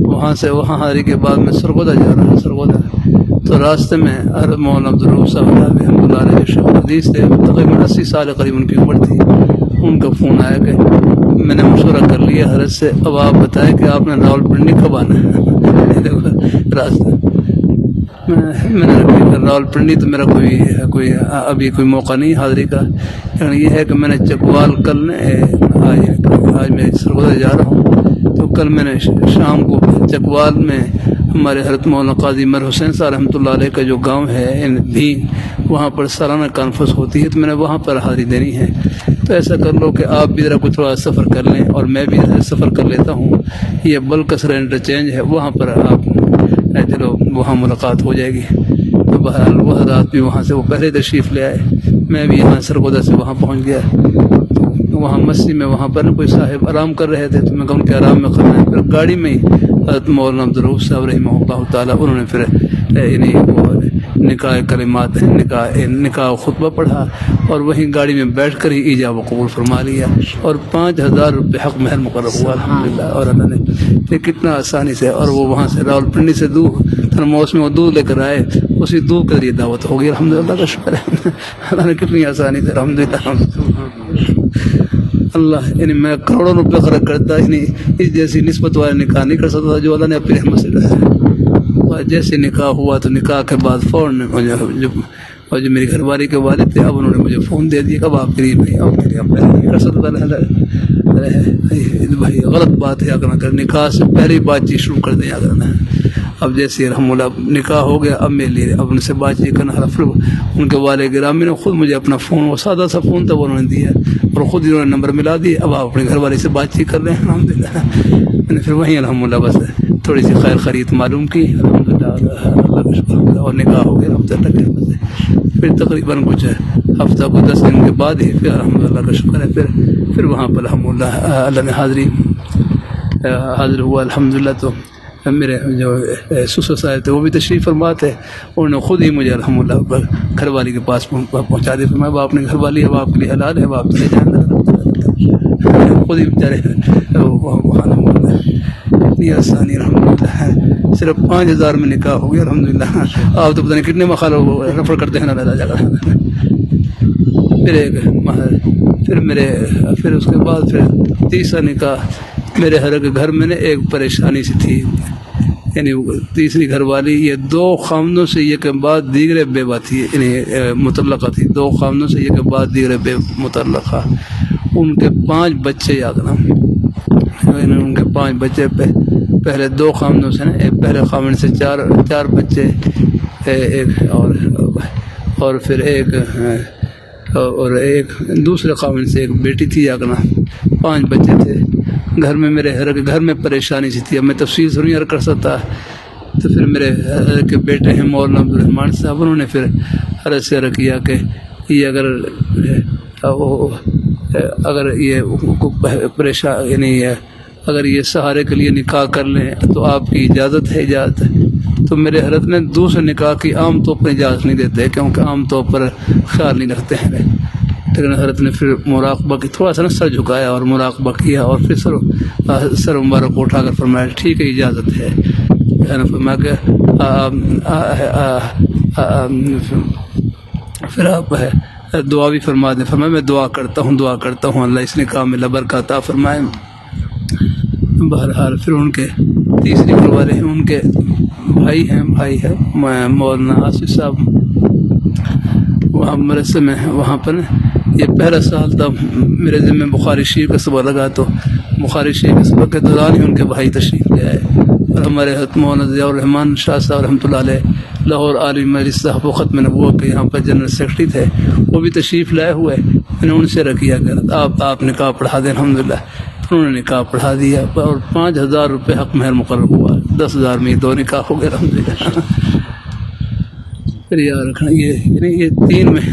Speaker 1: وہاں حاضری کے بعد میں سرگودا جا رہا تھا، سرگودا تو راستے میں مولانا عبدالرؤف صاحب رحمۃ اللہ علیہ شیخ حدیث تھے، تقریباً 80 سال قریب ان کی عمر تھی۔ ان کا فون آیا کہ میں نے مشورہ کر لیا حضرت سے، اب آپ بتائیں کہ آپ نے راولپنڈی کب آنا ہے؟ راستے میں نے راولپنڈی تو میرا کوئی ابھی کوئی موقع نہیں حاضری کا، لیکن یہ ہے کہ میں نے چکوال کل آج میں سرگودا جا رہا ہوں، تو کل میں نے شام کو چکوال میں ہمارے حضرت مولانا قاضی مر حسین صاحب رحمۃ اللہ علیہ کا جو گاؤں ہے بھی، وہاں پر سالانہ کانفرنس ہوتی ہے، تو میں نے وہاں پر حاضری دینی ہے۔ تو ایسا کر لو کہ آپ بھی ذرا کچھ تھوڑا سفر کر لیں اور میں بھی سفر کر لیتا ہوں، یہ بلکسر انٹرچینج ہے، وہاں پر آپ چلو وہاں ملاقات ہو جائے گی۔ تو بہرحال وہ حضرات بھی وہاں سے وہ پہلے تشریف لے آئے، میں بھی یہاں سرگودا سے وہاں پہنچ گیا۔ وہاں مسجد میں وہاں پر کوئی صاحب آرام کر رہے تھے، تو میں کہا ان کے آرام میں کرنا ہے۔ پھر گاڑی میں ہی حضرت مولانا عبدالرؤف صاحب رحمہ اللہ تعالیٰ انہوں نے پھر وہ نکاح کلمات نکاح خطبہ پڑھا، اور وہیں گاڑی میں بیٹھ کر ہی ایجاب و قبول فرما لیا، اور 5000 روپے حق مہر مقرر ہوا الحمدللہ۔ اور اللہ نے یہ کتنا آسانی سے، اور وہ وہاں سے راولپنڈی سے دودھ تھرموس میں وہ دودھ لے کر آئے، اسی دودھ کے ذریعے دعوت ہو گئی الحمدللہ، کا شکر ہے اللہ نے کتنی آسانی سے الحمدللہ۔ اللہ یعنی میں کروڑوں روپے خرچ کرتا، یعنی اس جیسی نسبت والے نکاح نہیں کر سکتا جو اللہ نے اپنی رحمت سے ڈالا۔ جیسے نکاح ہوا تو نکاح کے بعد فوراً اور جو میری گھر والی کے والد تھے، اب انہوں نے مجھے فون دے دیا کہ اب آپ کے لیے نہیں، اب میرے اپنے نہیں کر سکتا بھائی، غلط بات ہے اگر نہ کر، نکاح سے پہلی بات چیت شروع کر دیں اگر نہ۔ اب جیسے الحمد للہ نکاح ہو گیا، اب میرے لیے اب ان سے بات چیت کرنا، پھر ان کے والد گرامی نے خود مجھے اپنا فون، وہ سادہ سا فون تھا، وہ انہوں نے دیا، اور خود انہوں نے نمبر ملا دیا، اب آپ اپنے گھر والے سے بات چیت کر رہے ہیں الحمد للہ۔ میں نے پھر وہیں الحمد للہ بس تھوڑی سی خیر خرید معلوم کی الحمد للہ، اللہ کا شکر، اور نکاح ہو گیا الحمد للہ۔ پھر تقریباً کچھ ہفتہ کو 10 دن کے بعد ہی پھر الحمد للہ کا شکر ہے، پھر وہاں پر الحمد للہ اللہ نے حاضر ہوا الحمد للہ۔ تو میرے جو سسر صاحب تھے وہ بھی تشریف فرما تھے، انہوں نے خود ہی مجھے الحمد للہ گھر والی کے پاس پہنچا دیا۔ فرمایا اب آپ نے گھر والی، اب آپ کے لیے حلال ہے، اب آپ چلے جائیں، خود ہی بیچارے اتنی آسانی الحمد للہ، صرف 5000 میں نکاح ہو گیا الحمد للہ۔ آپ تو پتہ نہیں کتنے مخالف رفڑ کرتے ہیں نا جگہ۔ پھر اس کے بعد پھر تیسرا نکاح میرے ہر گھر میں نے ایک پریشانی سی تھی، یعنی تیسری گھر والی یہ 2 خامدوں سے یہ کے بعد دیگر بیوہ تھی، یعنی مطلقہ تھی، 2 خامدوں سے یہ کے بعد دیگر مطلقہ، ان کے 5 بچے یاد نا، ان کے 5 بچے پہلے 2 خامدوں سے نا، پہلے خامن سے 4 بچے، ایک اور پھر ایک دوسرے خامن سے ایک بیٹی تھی یاد نا، 5 بچے تھے گھر میں۔ میرے ہر گھر میں پریشانی سی تھی، اب میں تفصیل سے نہیں کر سکتا۔ تو پھر میرے کے بیٹے ہیں مولانا عبدالرحمان صاحب، انہوں نے پھر حضرت سے عرض کیا کہ یہ اگر یہ پریشان، یعنی اگر یہ سہارے کے لیے نکاح کر لیں تو آپ کی اجازت ہے؟ اجازت ہے۔ تو میرے حضرت نے دوسرے نکاح کی عام طور پر اجازت نہیں دیتے، کیونکہ عام طور پر خیال نہیں رکھتے ہیں، لیکن حضرت نے پھر مراقبہ کی، تھوڑا سا نا سر جھکایا اور مراقبہ کیا، اور پھر سر مبارک کو اٹھا کر فرمایا ٹھیک ہے اجازت ہے۔ فرمایا کہ پھر آپ دعا بھی فرما دیں۔ فرمایا میں دعا کرتا ہوں اللہ اس نکاح میں برکت عطا فرمائے۔ بہرحال پھر ان کے تیسری گھر والے ہیں، ان کے بھائی ہیں مولانا آصف صاحب، وہاں مدرسے میں وہاں پر یہ پہلا سال تھا، میرے ذمہ بخاری شریف کا صبح لگا، تو بخاری شریف کے سبق کے دوران ہی ان کے بھائی تشریف لے آئے، اور ہمارے حضرت مولانا ضیاء الرحمان شاہ صاحب رحمۃ اللہ علیہ لاہور عالم مجلس صاحب و ختم نبوت کے یہاں پر جنرل سیکرٹری تھے، وہ بھی تشریف لائے ہوئے، میں نے ان سے رکھیا کر آپ نکاح پڑھا دیں، الحمدللہ انہوں نے نکاح پڑھا دیا، اور 5,000 روپے حق مہر مقرر ہوا، 10,000 میں 2 نکاح ہو گئے الحمدللہ۔ پھر یاد رکھنا یہ 3 میں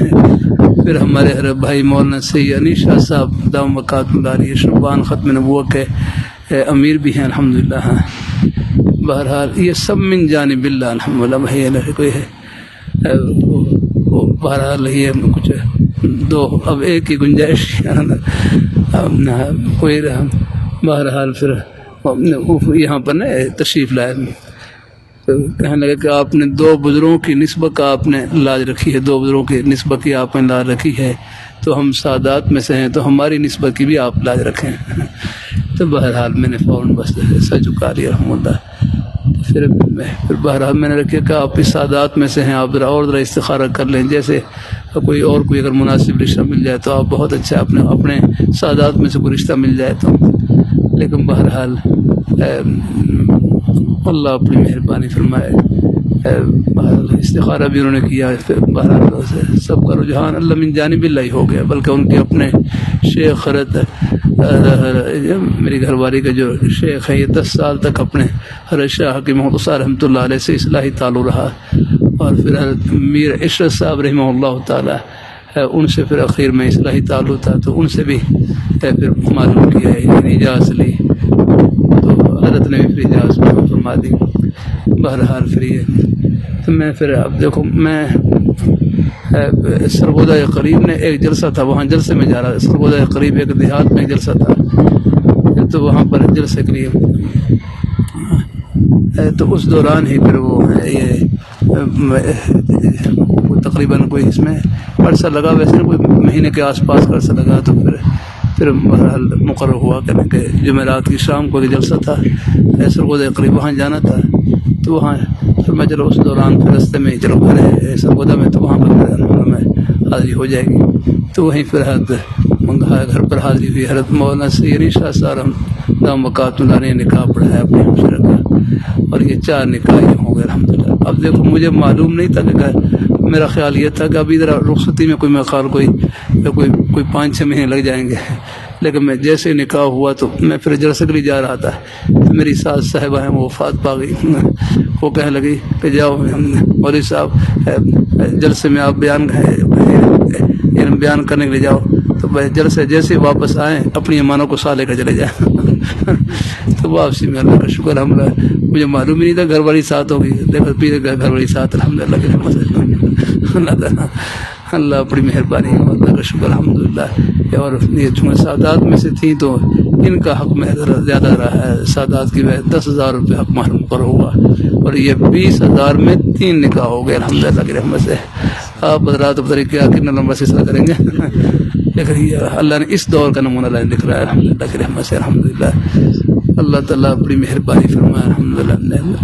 Speaker 1: پھر ہمارے حضرت بھائی مولانا سید انیس شاہ صاحب دام بقات مداری شعبان ختم نبوت کے امیر بھی ہیں الحمدللہ۔ ہاں بہرحال یہ سب من جانب اللہ الحمدللہ، بھائی اللہ کوئی ہے بہرحال یہ کچھ 2 اب ایک کی گنجائش کوئی بہرحال پھر یہاں پر نا تشریف لائے، کہنے لگے کہ آپ نے 2 بزرگوں کی نسبت کا آپ نے لاج رکھی ہے، 2 بزرگوں کی نسبت کی آپ نے لاج رکھی ہے، تو ہم سادات میں سے ہیں تو ہماری نسبت کی بھی آپ لاج رکھیں۔ تو بہرحال میں نے فوراً بس ایسا جھکا لیا رحمۃ اللہ۔ پھر بہرحال میں نے رکھا کہ آپ اس سادات میں سے ہیں، آپ ذرا استخارہ کر لیں، جیسے کوئی اگر مناسب رشتہ مل جائے تو آپ بہت اچھا اپنے سادات میں سے کوئی رشتہ مل جائے تو، لیکن بہرحال اللہ اپنی مہربانی فرمائے، استخارہ بھی انہوں نے کیا، پھر بہرحال سب کا رجحان اللہ من جانب اللہ ہی ہو گیا، بلکہ ان کے اپنے شیخ حضرت میری گھر والی کا جو شیخ ہے یہ 10 سال تک اپنے حضرت شاہ حکیم مختصر رحمۃ اللہ علیہ سے اصلاحی تعلق رہا، اور پھر حضرت میر عشرت صاحب رحمہ اللہ تعالی ان سے پھر اخیر میں اصلاحی تعلق تھا، تو ان سے بھی پھر معلوم کیا ہے، یعنی اجازت لی تو حضرت نے بھی پھر اجازت فرما دی۔ بہرحال پھر یہ تو میں پھر اب دیکھو میں سرگودا قریب نے ایک جلسہ تھا، وہاں جلسے میں جا رہا تھا، سرگودا قریب ایک دیہات میں جلسہ تھا، تو وہاں پر جلسے کے لیے تو اس دوران ہی پھر وہ یہ تقریباً کوئی اس میں عرصہ لگا، ویسے کوئی مہینے کے آس پاس کا عرصہ لگا، تو پھر بہرحال مقرر ہوا کہ جمعرات کی شام کو جلسہ تھا سرگودا قریب، وہاں جانا تھا، تو وہاں پھر میں چلو اس دوران پھر رستے میں چلو گھر ہے سرگودا میں، تو وہاں پر میں حاضری ہو جائے گی، تو وہیں پھر حضرت منگا گھر پر حاضری ہوئی، حضرت مولانا سید انیس شاہ صاحب دام بقات اللہ نے نکاح پڑھایا اپنے ہمشیرہ کا، اور یہ 4 نکاح ہو گئے الحمدللہ۔ اب دیکھو مجھے معلوم نہیں تھا کہ میرا خیال یہ تھا کہ ابھی ذرا رخصتی میں کوئی مقال کوئی 5-6 مہینے لگ جائیں گے، لیکن میں جیسے نکاح ہوا تو میں پھر جلسے کے لیے جا رہا تھا، تو میری ساس صاحبہ ہیں وہ وفات پا گئی، وہ کہنے لگی کہ جاؤ مولوی صاحب جلسے میں آپ بیان کرنے کے لیے جاؤ، تو جلسے جیسے واپس آئیں اپنی ایمانوں کو ساتھ لے کر چلے جائیں۔ تو واپسی میں اللہ کا شکر الحمدللہ، مجھے معلوم ہی نہیں تھا گھر والی ساتھ ہوگی، لیکن پھر گھر والی ساتھ الحمدللہ کی رحمت سے اللہ تعالیٰ اللہ اپنی مہربانی، اللہ کا شکر الحمدللہ۔ اور یہ چونکہ سادات میں سے تھیں تو ان کا حق میں زیادہ رہا ہے، سادات کی 10,000 روپے حق محرم پر ہوا، اور یہ 20,000 میں 3 نکاح ہو گئے الحمدللہ کی رحمت سے۔ آپ حضرات کیا کتنا لمبا سلسلہ کریں گے، لیکن یہ اللہ نے اس دور کا نمونہ لکھ رہا ہے الحمدللہ کی رحمت سے الحمدللہ۔ اللہ تعالیٰ اپنی مہربانی فرمائے الحمدللہ،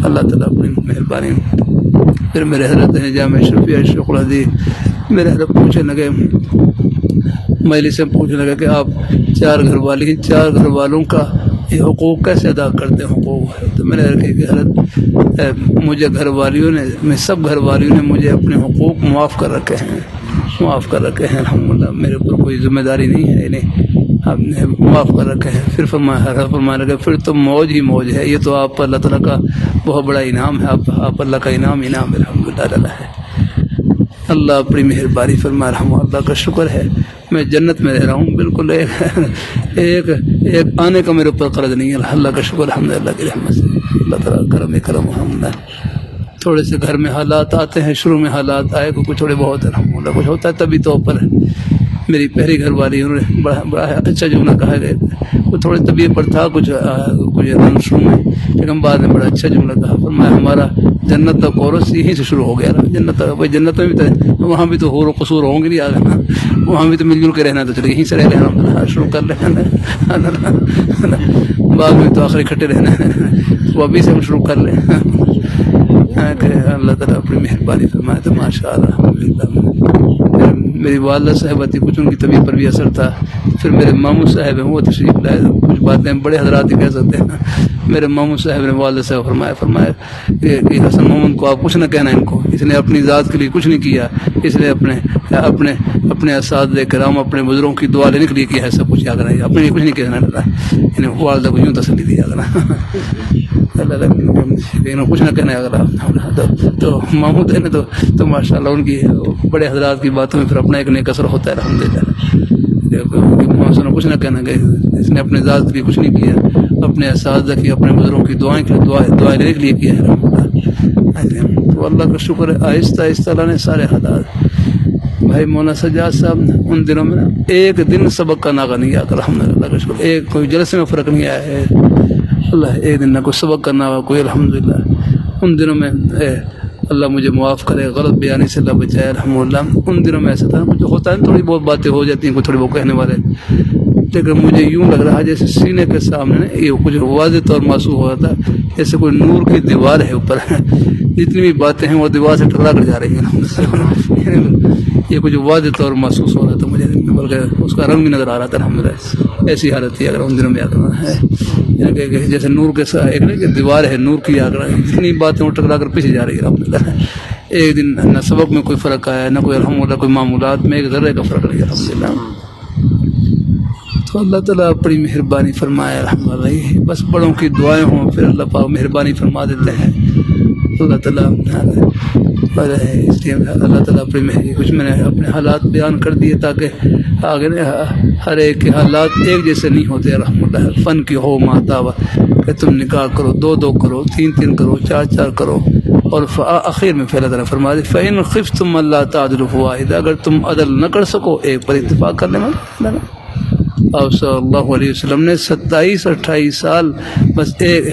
Speaker 1: اللہ تعالیٰ اپنی مہربانی۔ پھر میرے حضرت ہیں جامع شفیع شیخ الحدیث میرے حضرت پوچھنے لگے، مجلس سے پوچھنے لگا کہ آپ 4 گھر والی ہیں، 4 گھر والوں کا یہ حقوق کیسے ادا کرتے ہیں حقوق؟ تو میں نے کہا کہ حضرت مجھے گھر والیوں نے سب گھر والیوں نے مجھے اپنے حقوق معاف کر رکھے ہیں الحمدللہ، میرے اوپر کوئی ذمہ داری نہیں ہے، انہیں ہم نے معاف کر رکھے ہیں۔ پھر فرمانے لگا پھر تو موج ہی موج ہے، یہ تو آپ پر اللہ تعالیٰ کا بہت بڑا انعام ہے، آپ اللہ کا انعام الحمدللہ ہے۔ اللہ اپنی مہربانی فرما رہا ہوں، اللہ کا شکر ہے میں جنت میں رہ رہا ہوں، بالکل ایک آنے کا میرے اوپر قرض نہیں ہے، اللہ کا شکر الحمدللہ کی رحمت سے، اللہ تعالیٰ کرم الحمدللہ۔ تھوڑے سے گھر میں حالات آتے ہیں، شروع میں حالات آئے کچھ تھوڑے بہت الحمدللہ کچھ ہوتا ہے طبی طور پر۔ میری پہلی گھر والی انہوں نے بڑا اچھا جملہ کہا ہے، وہ تھوڑے طبیعت پر تھا کچھ شروع میں، لیکن بعد میں بڑا اچھا جملہ کہا، فرمایا ہمارا جنت تک کورس یہیں سے شروع ہو گیا نا، جنت تک بھائی جنت میں بھی تو وہاں بھی تو حور و قصور ہوں گے نہیں آگے نا، وہاں بھی تو مل جل کے رہنا، تو چلے یہیں سے رہ لینا شروع کر لینا، بعد میں تو آخر اکٹھے رہنا ہے، وہ ابھی سے ہم شروع کر لیں کہ اللہ تعالیٰ اپنی مہربانی فرمائے۔ تو ماشاء اللہ الحمدللہ پھر میری والدہ صاحبہ تھی، کچھ ان کی طبیعت پر بھی اثر تھا، پھر میرے ماموں صاحب ہیں وہ تشریف لائے، کچھ باتیں بڑے حضرات ہی کہہ سکتے ہیں. میرے ماموں صاحب نے والد صاحب فرمایا کہ حسن محمد کو آپ کچھ نہ کہنا، ان کو اس نے اپنی ذات کے لیے کچھ نہیں کیا، اس نے اپنے اساتذہ کرام اپنے بزرگوں کی دعا لینے کے لیے کیا ہے، سب کچھ یاد رہے، اپنے لیے کچھ نہیں کہنا ڈالا. انہیں والدہ کو یوں تسلی دیا کچھ نہ کہنا اگر تو ماموں نے تو ماشاء اللہ ان کی بڑے حضرات کی باتوں میں پھر اپنا ایک نیک اثر ہوتا ہے الحمدللہ. کچھ نہ کہنا کہ اس نے اپنے ذات کے لیے کچھ نہیں کیا، اپنے اساتذہ کی اپنے بزرگوں کی دعائیں لینے کے لیے کیا ہے الحمدللہ. تو اللہ کا شکر ہے آہستہ آہستہ اللہ نے سارے حالات. بھائی مولانا سجاد صاحب ان دنوں میں ایک دن سبق کا ناغہ نہیں آتا الحمدللہ. اللہ کا شکر ایک کوئی جلسے میں فرق نہیں آیا ہے اللہ، ایک دن نہ کوئی سبق کا ناغہ کوئی الحمدللہ. ان دنوں میں اللہ مجھے معاف کرے، غلط بیانی سے اللہ بچائے الحمدللہ. ان دنوں میں ایسا تھا کچھ ہوتا ہے تھوڑی بہت باتیں ہو جاتی ہیں، کوئی تھوڑی بہت کہنے والے، لیکن مجھے یوں لگ رہا ہے جیسے سینے کے سامنے یہ کچھ واضح طور محسوس ہو رہا تھا جیسے کوئی نور کی دیوار ہے اوپر، جتنی بھی باتیں ہیں وہ دیوار سے ٹکرا کر جا رہی ہیں. یہ کچھ واضح طور محسوس ہو رہا تھا مجھے، بلکہ اس کا رنگ بھی نظر آ رہا تھا الحمدللہ. ایسی حالت تھی اگر ان دنوں میں آتا ہے جیسے نور کے ایک دیوار ہے نور کی، آ کر جتنی باتیں وہ ٹکرا کر پیچھے جا رہی ہے الحمدللہ. ایک دن نہ سبق میں کوئی فرق آیا، نہ کوئی الحمدللہ کوئی معمولات میں ایک ذرے کا فرق نہیں الحمدللہ. تو اللہ تعالیٰ اپنی مہربانی فرمائے الحمدللہ. بس بڑوں کی دعائیں ہوں پھر اللہ پاک مہربانی فرما دیتے ہیں اللہ تعالیٰ. اس لیے اللہ تعالیٰ اپنی کچھ میں نے اپنے حالات بیان کر دیے تاکہ آگے ہر ایک کے حالات ایک جیسے نہیں ہوتے الحمدللہ. فن کی ہو ماتاوا کہ تم نکاح کرو، 2 کرو، 3 کرو، 4 کرو، اور آخر میں اللہ تعالیٰ فرما دے فَإِنْ خِفْتُمْ أَلَّا تَعْدِلُوا فَوَاحِدَةً، اگر تم عدل نہ کر سکو ایک پر اتفاق کرنے میں. آپ صلی اللہ علیہ وسلم نے 27-28 سال بس ایک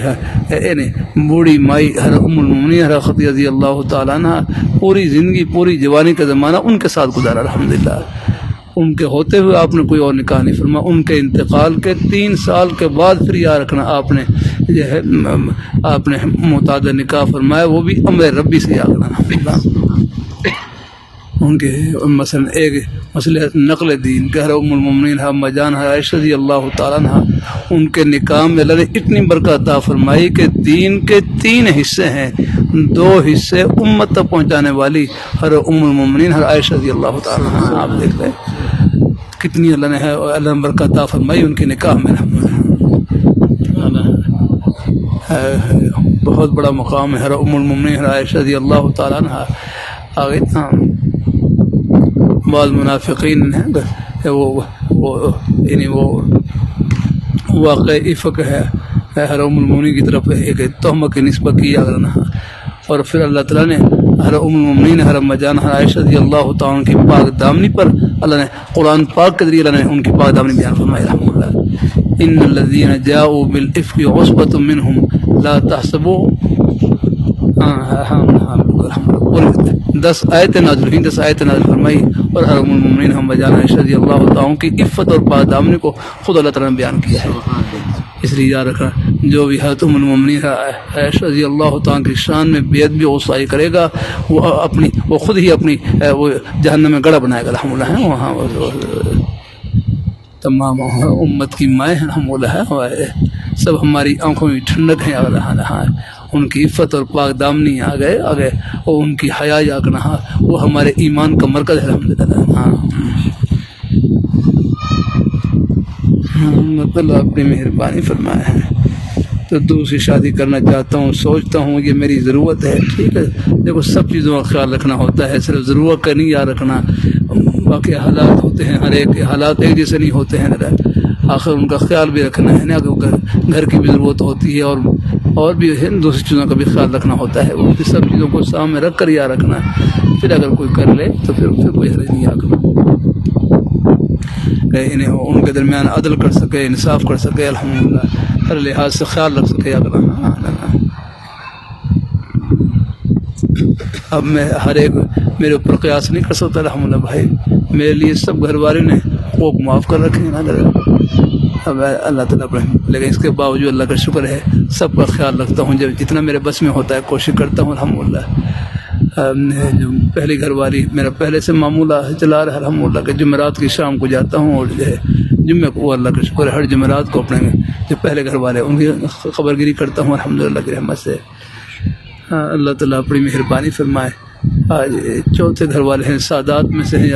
Speaker 1: بوڑھی مائی ام المؤمنین حضرت رضی اللہ تعالیٰ عنہ پوری زندگی پوری جوانی کا زمانہ ان کے ساتھ گزارا الحمدللہ. ان کے ہوتے ہوئے آپ نے کوئی اور نکاح نہیں فرما. ان کے انتقال کے 3 سال کے بعد پھر یاد رکھنا آپ نے جو ہے آپ نے متعدد نکاح فرمایا، وہ بھی امر ربی سے یاد رکھنا الحمدللہ. ان کے مثلا ایک مسئلہ نقل دین کہ ام المؤمنین اما جان عائشہ رضی اللہ تعالیٰ عنہ، ان کے نکاح میں اللہ نے اتنی برکت عطا فرمائی کہ دین کے 3 حصے ہیں، 2 حصے امت تک پہنچانے والی ہر ام المؤمنین ہر عائشہ رضی اللہ تعالیٰ عنہ. آپ دیکھ لیں کتنی اللہ نے برکت عطا فرمائی ان کے نکاح میں. بہت بڑا مقام ہے ہر ام المؤمنین ہر عائشہ رضی اللہ تعالیٰ عنہ. آگے بعض منافقین ہیں وہ واقع افق ہے ہر ام المؤمنین کی طرف ایک تہمت کی نسبت کی جانا، اور پھر اللہ تعالیٰ نے ہر ام المؤمنین ہر اما جان ہر عائشہ رضی اللہ تعالیٰ کی پاک دامنی پر اللہ نے قرآن پاک کے ذریعے اللہ نے ان کی پاک دامنی بیان فرمائی الحمدللہ. ان الذین جاؤوا بالافک عصبۃ منهم لا تحسبوا 10 آیتیں نازل ہوئیں، 10 آیتیں نازل فرمائی، اور ہر ام المؤمنین ہم بجان عائشہ رضی اللہ تعالیٰ کی عفت اور پاک دامنی کو خود اللہ تعالیٰ نے بیان کیا ہے. اس لیے یاد رکھا جو بھی حضرت ام المؤمنین عائشہ رضی اللہ تعالیٰ کی شان میں بے ادبی غصائی کرے گا وہ خود ہی اپنی وہ جہنم میں گڑھا بنائے گا الحمدللہ. وہاں تمام امت کی مائیں الحمدللہ سب ہماری آنکھوں میں ٹھنڈک ہیں. ان کی عفت اور پاک دامنی آ گئے اور ان کی حیا یا کرنا وہ ہمارے ایمان کا مرکز ہے الحمدللہ. مطلب اپنی مہربانی فرمایا ہے. تو دوسری شادی کرنا چاہتا ہوں، سوچتا ہوں یہ میری ضرورت ہے. ٹھیک ہے، دیکھو سب چیزوں کا خیال رکھنا ہوتا ہے، صرف ضرورت کا نہیں یاد رکھنا. باقی حالات ہوتے ہیں، ہر ایک حالات ایک جیسے نہیں ہوتے ہیں، آخر ان کا خیال بھی رکھنا ہے نا. گھر کی بھی ضرورت ہوتی ہے اور بھی دوسری چیزوں کا بھی خیال رکھنا ہوتا ہے. وہ سب چیزوں کو سامنے رکھ کر یاد رکھنا ہے. پھر اگر کوئی کر لے تو پھر کوئی حرج نہیں آ کرنا. انہیں ان کے درمیان عدل کر سکے، انصاف کر سکے الحمدللہ، ہر لحاظ سے خیال رکھ سکے. اب میں ہر ایک میرے اوپر قیاس نہیں کر سکتا الحمدللہ. بھائی میرے لیے سب گھر والے نے وہ معاف کر رکھے ہیں اب اللہ تعالیٰ پر، لیکن اس کے باوجود اللہ کا شکر ہے سب کا خیال رکھتا ہوں. جب جتنا میرے بس میں ہوتا ہے کوشش کرتا ہوں الحمدللہ. جو پہلی گھر والی میرا پہلے سے معمولہ چلا رہا الحمدللہ کہ جمعرات کی شام کو جاتا ہوں اور جو ہے جمعے کو اللہ کا شکر ہے ہر جمعرات کو اپنے جو پہلے گھر والے ان کی خبر گیری کرتا ہوں الحمدللہ کی رحمت سے. اللہ تعالیٰ اپنی مہربانی فرمائے. آج چوتھے گھر والے ہیں سادات میں سے ہیں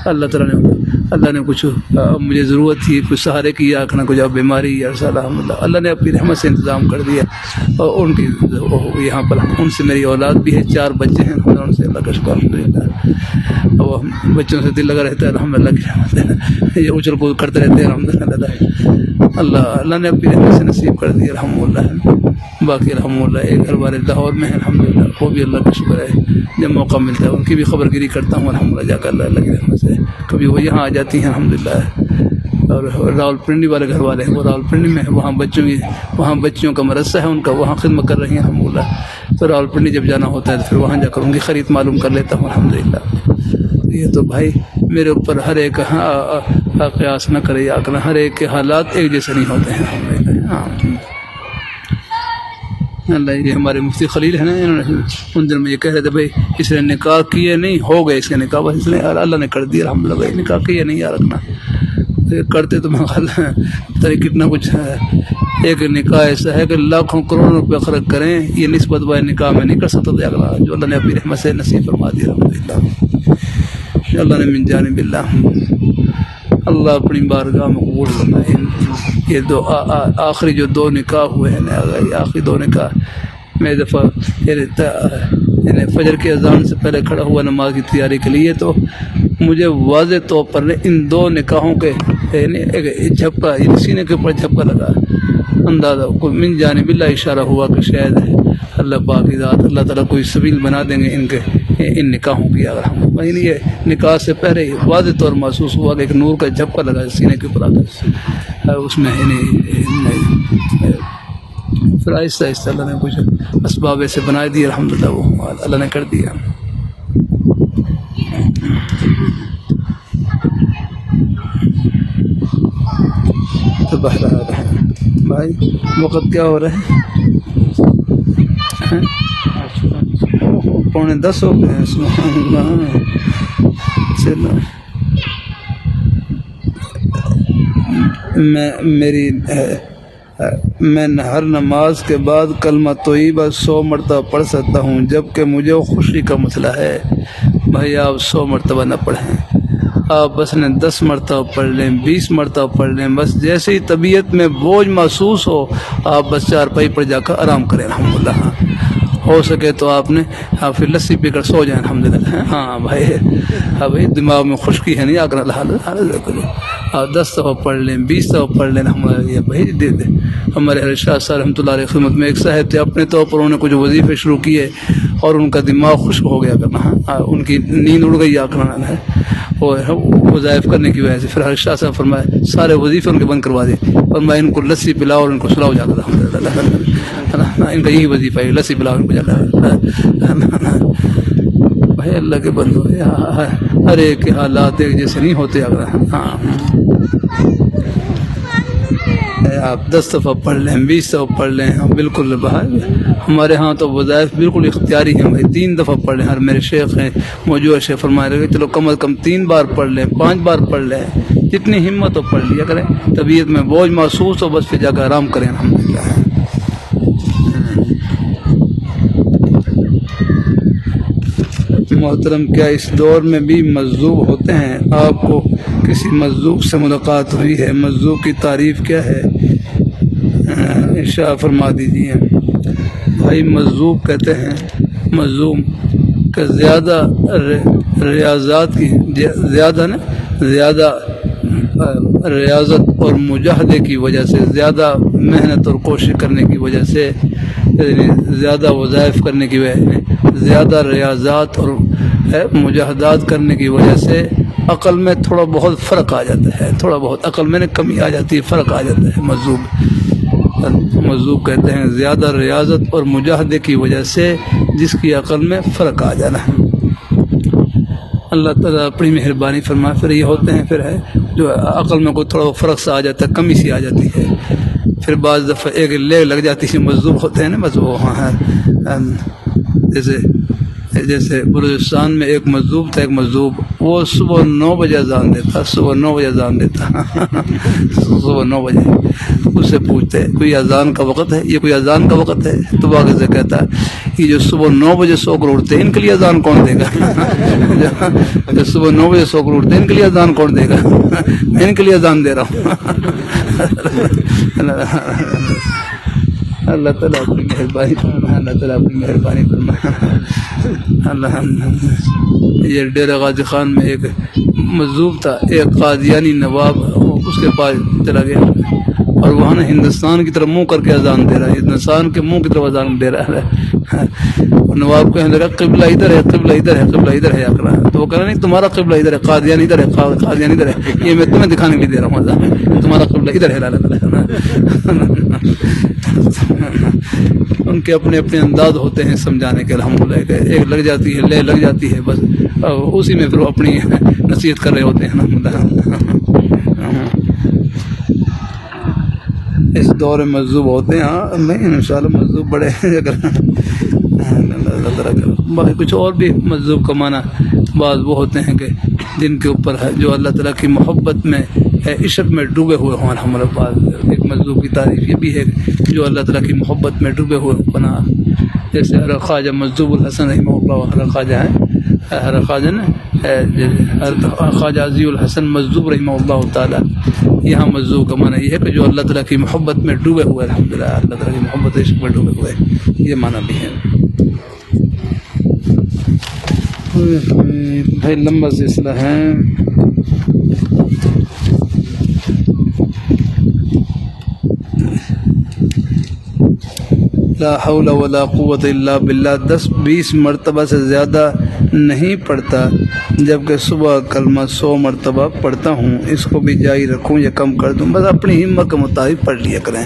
Speaker 1: اللہ تعالیٰ نے کچھ مجھے ضرورت تھی کچھ سہارے کی آخنا کچھ بیماری یا الحمدللہ اللہ نے اپنی رحمت سے انتظام کر دیا اور ان کی یہاں پر ان سے میری اولاد بھی ہے 4 بچے ہیں ان سے اللہ کا شکر الحمدللہ. وہ بچوں سے دل لگا رہتا ہے الحمدللہ کی رحمت سے یہ اچھل کود کرتے رہتے ہیں الحمدللہ. اللہ نے اپنی رحمت سے نصیب کر دیا الحمدللہ. باقی الحمدللہ ایک گھر والے لاہور میں ہیں الحمدللہ وہ بھی اللہ کا شکر ہے جب موقع ملتا ہے ان کی بھی خبر گیری کرتا ہوں الحمدللہ جا کر اللہ کی رحمت سے. کبھی وہ یہاں آ جاتی ہیں الحمدللہ. اور راول پنڈی والے گھر والے ہیں وہ راول پنڈی میں وہاں بچیوں کا مدرسہ ہے ان کا وہاں خدمت کر رہی ہیں الحمدللہ. تو راول پنڈی جب جانا ہوتا ہے تو پھر وہاں جا کر ان کی خرید معلوم کر لیتا ہوں الحمدللہ. یہ تو بھائی میرے اوپر ہر ایک قیاس نہ کرے یا کرنا ہر ایک کے حالات ایک جیسے نہیں ہوتے ہیں الحمدللہ. اللہ یہ ہمارے مفتی خلیل ہیں نا انہوں نے ان دن میں یہ کہہ رہے تھے بھائی اس نے نکاح کیے نہیں ہو گئے اس کے نکاح بس اس نے اللہ نے کر دیا الحمدللہ. بھائی نکاح کیے نہیں یار رکھنا کرتے تو میں خیال پتہ نہیں کتنا کچھ ہے. ایک نکاح ایسا ہے کہ لاکھوں کروڑوں روپے خرچ کریں یہ نسبت بھائی نکاح میں نہیں کر سکتا تھا اگلا جو اللہ نے اپنی رحمت سے نصیب فرما دیا الحمدللہ. اللہ نے من جانب اللہ اللہ اپنی بارگاہ میں قبول فرمائے. یہ آخری جو 2 نکاح ہوئے ہیں یہ آخری 2 نکاح میں دفعہ یعنی فجر کی اذان سے پہلے کھڑا ہوا نماز کی تیاری کے لیے تو مجھے واضح طور پر ان 2 نکاحوں کے ایک جھپکا سینے کے اوپر جھپکا لگا اندازہ من جانب اللہ اشارہ ہوا کہ شاید اللہ پاک کی ذات اللہ تعالیٰ کوئی سبیل بنا دیں گے ان نکاحوں کی. اگر ہم یہ نکاح سے پہلے واضح طور محسوس ہوا کہ ایک نور کا جھپکا لگا سینے کے اوپر آتا اس میں پھر آہستہ آہستہ اللہ نے کچھ اسباب ایسے بنا دیے الحمدللہ وہ اللہ نے کر دیا. تو بہرحال بھائی وقت کیا ہو رہا ہے 9:45 ہو گئے. سبحان اللہ. چلو میں ہر نماز کے بعد کلمہ طیبہ 100 مرتبہ پڑھ سکتا ہوں جبکہ مجھے خوشی کا مسئلہ ہے. بھائی آپ 100 مرتبہ نہ پڑھیں آپ بس نے 10 مرتبہ پڑھ لیں 20 مرتبہ پڑھ لیں. بس جیسے ہی طبیعت میں بوجھ محسوس ہو آپ بس 4 پائی پر جا کر آرام کریں الحمدللہ. ہو سکے تو آپ نے پھر لسی پی کر سو جائیں الحمدللہ. ہاں بھائی دماغ میں خشکی ہے نہیں آ کر آپ 10 دفعہ پڑھ لیں 20 دفعہ پڑھ لیں الحمدللہ. بھائی دے ہمارے ارشاد صاحب رحمۃ اللہ علیہ خدمت میں ایک صاحب تھے اپنے طور پر انہوں نے کچھ وظیفے شروع کیے اور ان کا دماغ خشک ہو گیا کرنا ان کی نیند اڑ گئی آکرنا ہے وظائف کرنے کی وجہ سے. پھر ارشاد صاحب فرمائے سارے وظیفے ان کے بند کروا دے فرمائے ان کو لسی پلاؤ اور ان کو سلاؤ جا کر الحمدللہ. ان کا یہی وظیفہ ہے لسی پلاؤ ان کو جا کر. بھائی اللہ کے بندو ہر ایک کے حالات ایک جیسے نہیں ہوتے. ہاں آپ 10 دفعہ پڑھ لیں 20 دفعہ پڑھ لیں بالکل. ہمارے ہاں تو وظائف بالکل اختیاری ہیں بھائی 3 دفعہ پڑھ لیں. ہر میرے شیخ ہیں موجودہ شیخ فرمائے رہے چلو کم از کم 3 بار پڑھ لیں 5 بار پڑھ لیں جتنی ہمت ہو پڑھ لیا کریں. طبیعت میں بوجھ محسوس ہو بس پھر جا کر آرام کریں الحمدللہ. محترم کیا اس دور میں بھی مجذوب ہوتے ہیں؟ آپ کو کسی مجذوب سے ملاقات ہوئی ہے؟ مجذوب کی تعریف کیا ہے ارشاد فرما دیجیے. بھائی مجذوب کہتے ہیں مجذوب کہ زیادہ ریاضات کی زیادہ ریاضت اور مجاہدے کی وجہ سے زیادہ محنت اور کوشش کرنے کی وجہ سے زیادہ وظائف کرنے کی وجہ سے زیادہ ریاضات اور مجاہدات کرنے کی وجہ سے عقل میں تھوڑا بہت فرق آ جاتا ہے. تھوڑا بہت عقل میں کمی آ جاتی ہے فرق آ جاتا ہے. مجذوب کہتے ہیں زیادہ ریاضت اور مجاہدے کی وجہ سے جس کی عقل میں فرق آ جانا ہے. اللہ تعالیٰ اپنی مہربانی فرمائے. پھر یہ ہوتے ہیں پھر ہے جو عقل میں کوئی تھوڑا فرق سا آ جاتا ہے کمی سی آ جاتی ہے. پھر بعض دفعہ ایک لے لگ جاتی ہے مجذوب ہوتے ہیں نا بس وہ جیسے بلوچستان میں ایک مجذوب تھا، ایک مجذوب، وہ صبح 9 بجے اذان دیتا، صبح 9 بجے اذان دیتا صبح 9 بجے اس سے پوچھتے کوئی اذان کا وقت ہے، یہ کوئی اذان کا وقت ہے؟ تو وہ آگے سے کہتا یہ جو صبح 9 بجے سو کر اٹھتے ہیں ان کے لیے اذان کون دے گا؟ جو صبح 9 بجے سو کر اٹھتے ہیں ان کے لیے اذان کون دے گا؟ میں ان کے لیے اذان دے رہا ہوں۔ اللہ تعالیٰ اپنی مہربانی فرمائے، اللہ تعالیٰ اپنی مہربانی فرمائے۔ اللہ یہ ڈیرہ غازی خان میں ایک مجذوب تھا، ایک قادیانی نواب اس کے پاس چلا گیا اور وہاں نا ہندوستان کی طرف منہ کر کے اذان دے رہا ہے، ہندوستان کے منہ کی طرف اذان دے رہا ہے۔ نواب کو لگا قبلہ ادھر ہے، قبلہ ادھر ہے، قبلہ ادھر ہے آ، تو وہ کہہ رہا نہیں تمہارا قبلہ ادھر ہے، قادیانی ادھر ہے، قادیانی ادھر ہے، یہ میں تمہیں دکھانے کے لیے دے رہا ہوں اذان، تمہارا قبلہ ادھر ہے۔ ان کے اپنے اپنے انداز ہوتے ہیں سمجھانے کے، الحمدللہ ایک لگ جاتی ہے، لے لگ جاتی ہے، بس اسی میں پھر وہ اپنی نصیحت کر رہے ہوتے ہیں الحمدللہ۔ اس دور میں مجذوب ہوتے ہیں، ہاں نہیں انشاءاللہ مجذوب بڑے اگر باقی کچھ اور بھی مجذوب کا معنی بعض وہ ہوتے ہیں کہ جن کے اوپر ہے جو اللہ تعالیٰ کی محبت میں عشق میں ڈوبے ہوئے ہوں، ہمارے پاس ایک مجذوب کی تعریف یہ بھی ہے جو اللہ تعالیٰ کی محبت میں ڈوبے ہوئے بنا، جیسے ہر خواجہ مجذوب الحسن رحمہ اللہ، ہر خواجہ ہیں، ہر خواجہ خواجہ عزیز الحسن مجذوب رحمہ اللہ تعالیٰ، یہاں مجذوب کا معنی یہ ہے کہ جو اللہ تعالیٰ کی محبت میں ڈوبے ہوئے، الحمدللہ اللہ تعالیٰ کی محبت عشق میں ڈوبے ہوئے، یہ معنی بھی ہے۔ بھائی لمبا سلسلہ ہے، لا حول ولا قوت الا باللہ 10-20 مرتبہ سے زیادہ نہیں پڑھتا، جبکہ صبح کلمہ 100 مرتبہ پڑھتا ہوں، اس کو بھی جاری رکھوں یا کم کر دوں؟ بس اپنی ہمت کے مطابق پڑھ لیا کریں،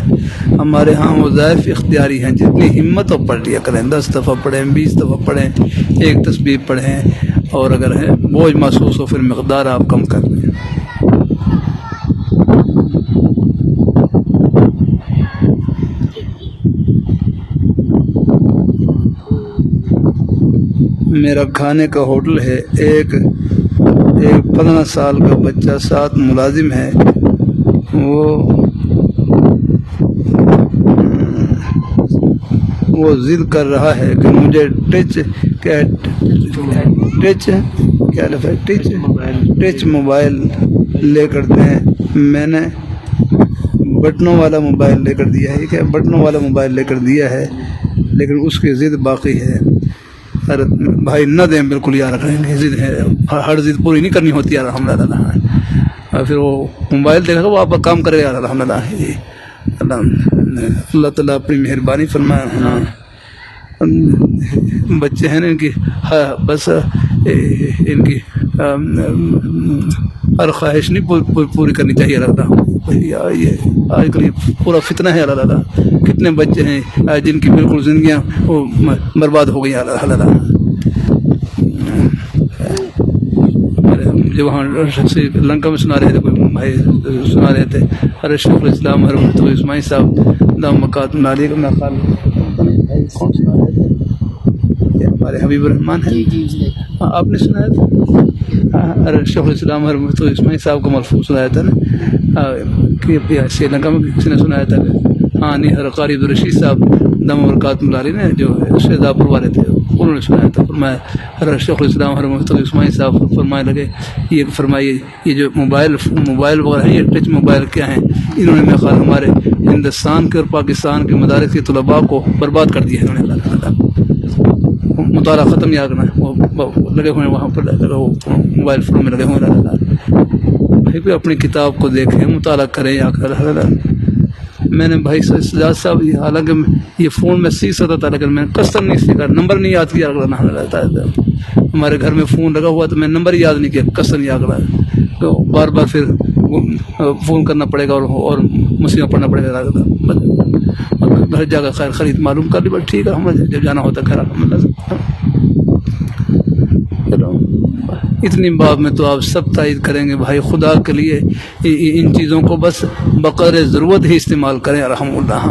Speaker 1: ہمارے ہاں وظائف اختیاری ہیں، جتنی ہمت ہو پڑھ لیا کریں، 10 دفعہ پڑھیں، 20 دفعہ پڑھیں، ایک تسبیح پڑھیں، اور اگر ہے بوجھ محسوس ہو پھر مقدار آپ کم کر دیں۔ میرا کھانے کا ہوٹل ہے، ایک 15 سال کا بچہ ساتھ ملازم ہے، وہ ضد کر رہا ہے کہ مجھے ٹچ موبائل لے کر دیں۔ میں نے بٹنوں والا موبائل لے کر دیا ہے، کیا بٹنوں والا موبائل لے کر دیا ہے، لیکن اس کی ضد باقی ہے۔ بھائی نہ دیں بالکل یار، ضد ہے، ہر ضد پوری نہیں کرنی ہوتی یار الحمدللہ، اور پھر وہ موبائل دیکھا وہ آپ کا کام کرے یار الحمدللہ۔ اللہ تعالیٰ اپنی مہربانی فرمائے۔ بچے ہیں نا ان کی بس ان کی ہر خواہش نہیں پوری کرنی چاہیے اللہ، یہ آج کل یہ پورا فتنہ ہے اللہ، کتنے بچے ہیں جن کی بالکل زندگیاں وہ برباد ہو گئی اللہ۔ جو وہاں لنکا میں سنا رہے تھے، کوئی بھائی سنا رہے تھے، ہر شیخ الاسلام ہر اسماعیل صاحب دام مکات نالی کا میں خیال کون سنا رہے تھے، ہمارے حبیب الرحمان ہے، آپ نے سنایا تھا، ہر شیخ الاسلام ہر اسماعیل صاحب کا مرفوع سنایا تھا نا، کہ سری لنکا میں کسی نے سنایا تھا کہ ہاں نہیں ہر قاری عبدالرشید صاحب دم برکات ملاری نے جو شہزاد پور والے تھے انہوں نے سنایا تھا، فرمایا ہر شیخ الاسلام ہر مفتی اسماعیل صاحب فرمائے لگے یہ فرمائیے یہ جو موبائل وغیرہ ہیں، یہ ٹچ موبائل کیا ہیں، انہوں نے میرے خیال ہمارے ہندوستان کے اور پاکستان کے مدارس کے طلباء کو برباد کر دیا ہے انہوں نے، اللہ مطالعہ ختم یا کرنا، وہ لگے ہوئے ہیں وہاں پر، وہ موبائل فون میں لگے ہوئے ہیں، اللہ بھائی اپنی کتاب کو دیکھیں، مطالعہ کریں یا کر۔ میں نے بھائی سجاد صاحب حالانکہ یہ فون میں سیکھ سکتا تھا لیکن میں نے کسٹم نہیں سیکھا، نمبر نہیں یاد کیا رہتا ہے، ہمارے گھر میں فون لگا ہوا تو میں نمبر یاد نہیں کیا، کسٹم یاد رہا ہے، تو بار بار پھر فون کرنا پڑے گا اور مسئلہ پڑھنا پڑے گا، گھر جا کر خیر خرید معلوم کر لی، بس ٹھیک ہے ہم جب جانا ہوتا ہے گھر اتنی بات میں تو آپ سب تائید کریں گے بھائی، خدا کے لیے ان چیزوں کو بس بقدر ضرورت ہی استعمال کریں الحمدللہ۔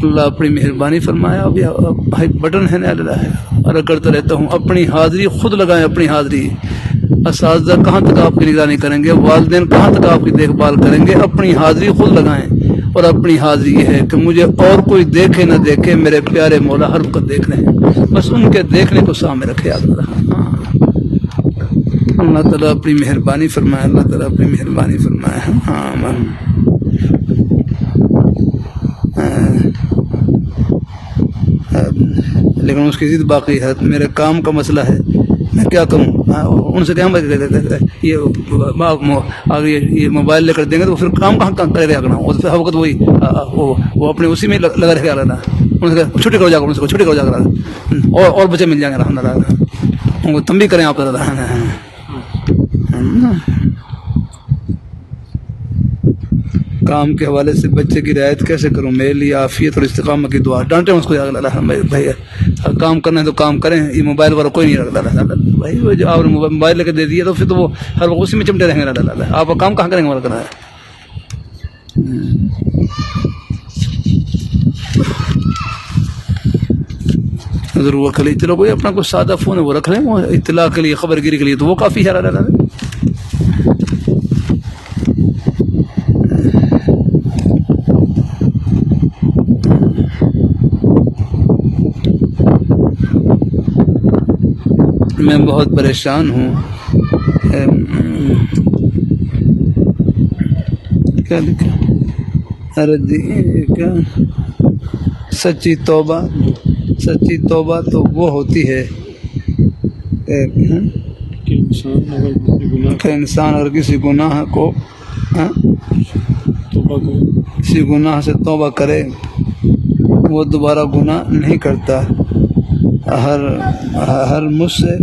Speaker 1: اللہ اپنی مہربانی فرمایا. ابھی بھائی بٹن ہے نا اللہ ہے اور کرتا رہتا ہوں. اپنی حاضری خود لگائیں. اپنی حاضری اساتذہ کہاں تک آپ کی نگرانی کریں گے, والدین کہاں تک آپ کی دیکھ بھال کریں گے. اپنی حاضری خود لگائیں. اور اپنی حاضری یہ ہے کہ مجھے اور کوئی دیکھے نہ دیکھے, میرے پیارے مولا ہر وقت دیکھ رہے ہیں, بس ان کے دیکھنے کو سامنے رکھے. اللہ تعالیٰ اپنی مہربانی فرمائے. اللہ تعالیٰ اپنی مہربانی فرمائے. لیکن اس کی ضد باقی ہے. میرے کام کا مسئلہ ہے, میں کیا کروں. ان سے کہاں یہ آگے یہ موبائل لے کر دیں گے تو پھر کام کہاں کرے گا. پھر ہر وقت وہی وہ اپنے اسی میں لگا رکھے گا. ان سے چھٹی کرو جا کر, ان سے چھٹی کرو جا کر, اور بچے مل جائیں گے الحمد للہ. ان کو تم بھی کریں آپ. کام کے حوالے سے بچے کی رعایت کیسے کروں؟ میرے لیے عافیت اور استقامت کی دعا. ڈانٹے اس کو بھائی کام کرنا ہے تو کام کریں, یہ موبائل والا کوئی نہیں رکھتا بھائی. وہ جو آپ نے موبائل لے کے دے دیا تو پھر تو وہ ہر وقت اسی میں چمٹے رہیں گے. آپ کام کہاں کریں گے والا کرنا ہے. ضرور رکھ لیں. چلو کوئی اپنا کوئی سادہ فون ہے وہ رکھ لیں, وہ اطلاع کے لیے, خبر گیری کے لیے, تو وہ کافی ہے. میں بہت پریشان ہوں. کیا لکھا؟ کیا سچی توبہ تو وہ ہوتی ہے کہ انسان اگر کسی گناہ کو کسی گناہ سے توبہ کرے وہ دوبارہ گناہ نہیں کرتا. ہر مجھ سے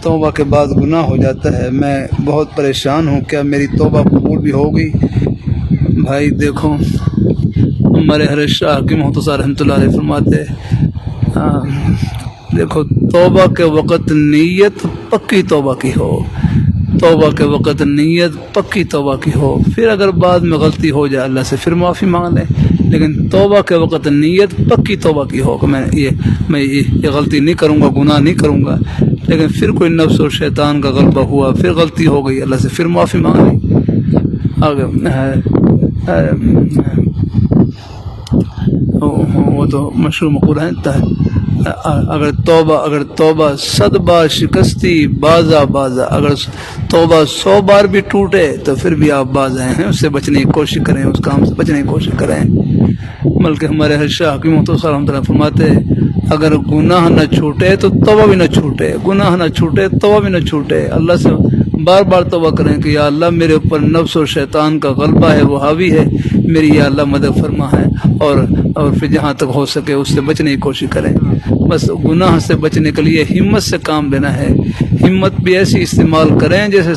Speaker 1: توبہ کے بعد گناہ ہو جاتا ہے. میں بہت پریشان ہوں, کیا میری توبہ قبول بھی ہوگی؟ بھائی دیکھو, ہمارے حضرت شاہ کی مختصر رحمۃ اللہ علیہ فرماتے دیکھو, توبہ کے وقت نیت پکی توبہ کی ہو. توبہ کے وقت نیت پکی توبہ کی ہو. پھر اگر بعد میں غلطی ہو جائے اللہ سے پھر معافی مانگ لیں. لیکن توبہ کے وقت نیت پکی توبہ کی ہو کہ میں یہ غلطی نہیں کروں گا, گناہ نہیں کروں گا. لیکن پھر کوئی نفس اور شیطان کا غلبہ ہوا, پھر غلطی ہو گئی, اللہ سے پھر معافی مانگ لی. وہ تو مشہور مقولہ ہے, اگر توبہ 100 بار شکستی بازا, اگر توبہ 100 بار بھی ٹوٹے تو پھر بھی آپ باز آئے ہیں. اس سے بچنے کی کوشش کریں, اس کام سے بچنے کی کوشش کریں. بلکہ ہمارے حشاہ کی مختصر رحمۃ اللہ فرماتے اگر گناہ نہ چھوٹے تو توبہ بھی نہ چھوٹے, گناہ نہ چھوٹے توبہ بھی نہ چھوٹے. اللہ سے بار بار توبہ کریں کہ یا اللہ میرے اوپر نفس اور شیطان کا غلبہ ہے, وہ حاوی ہے, میری یا اللہ مدد فرما ہے. اور پھر جہاں تک ہو سکے اس سے بچنے کی کوشش کریں. بس گناہ سے بچنے کے لیے ہمت سے کام لینا ہے. ہمت بھی ایسی استعمال کریں جیسے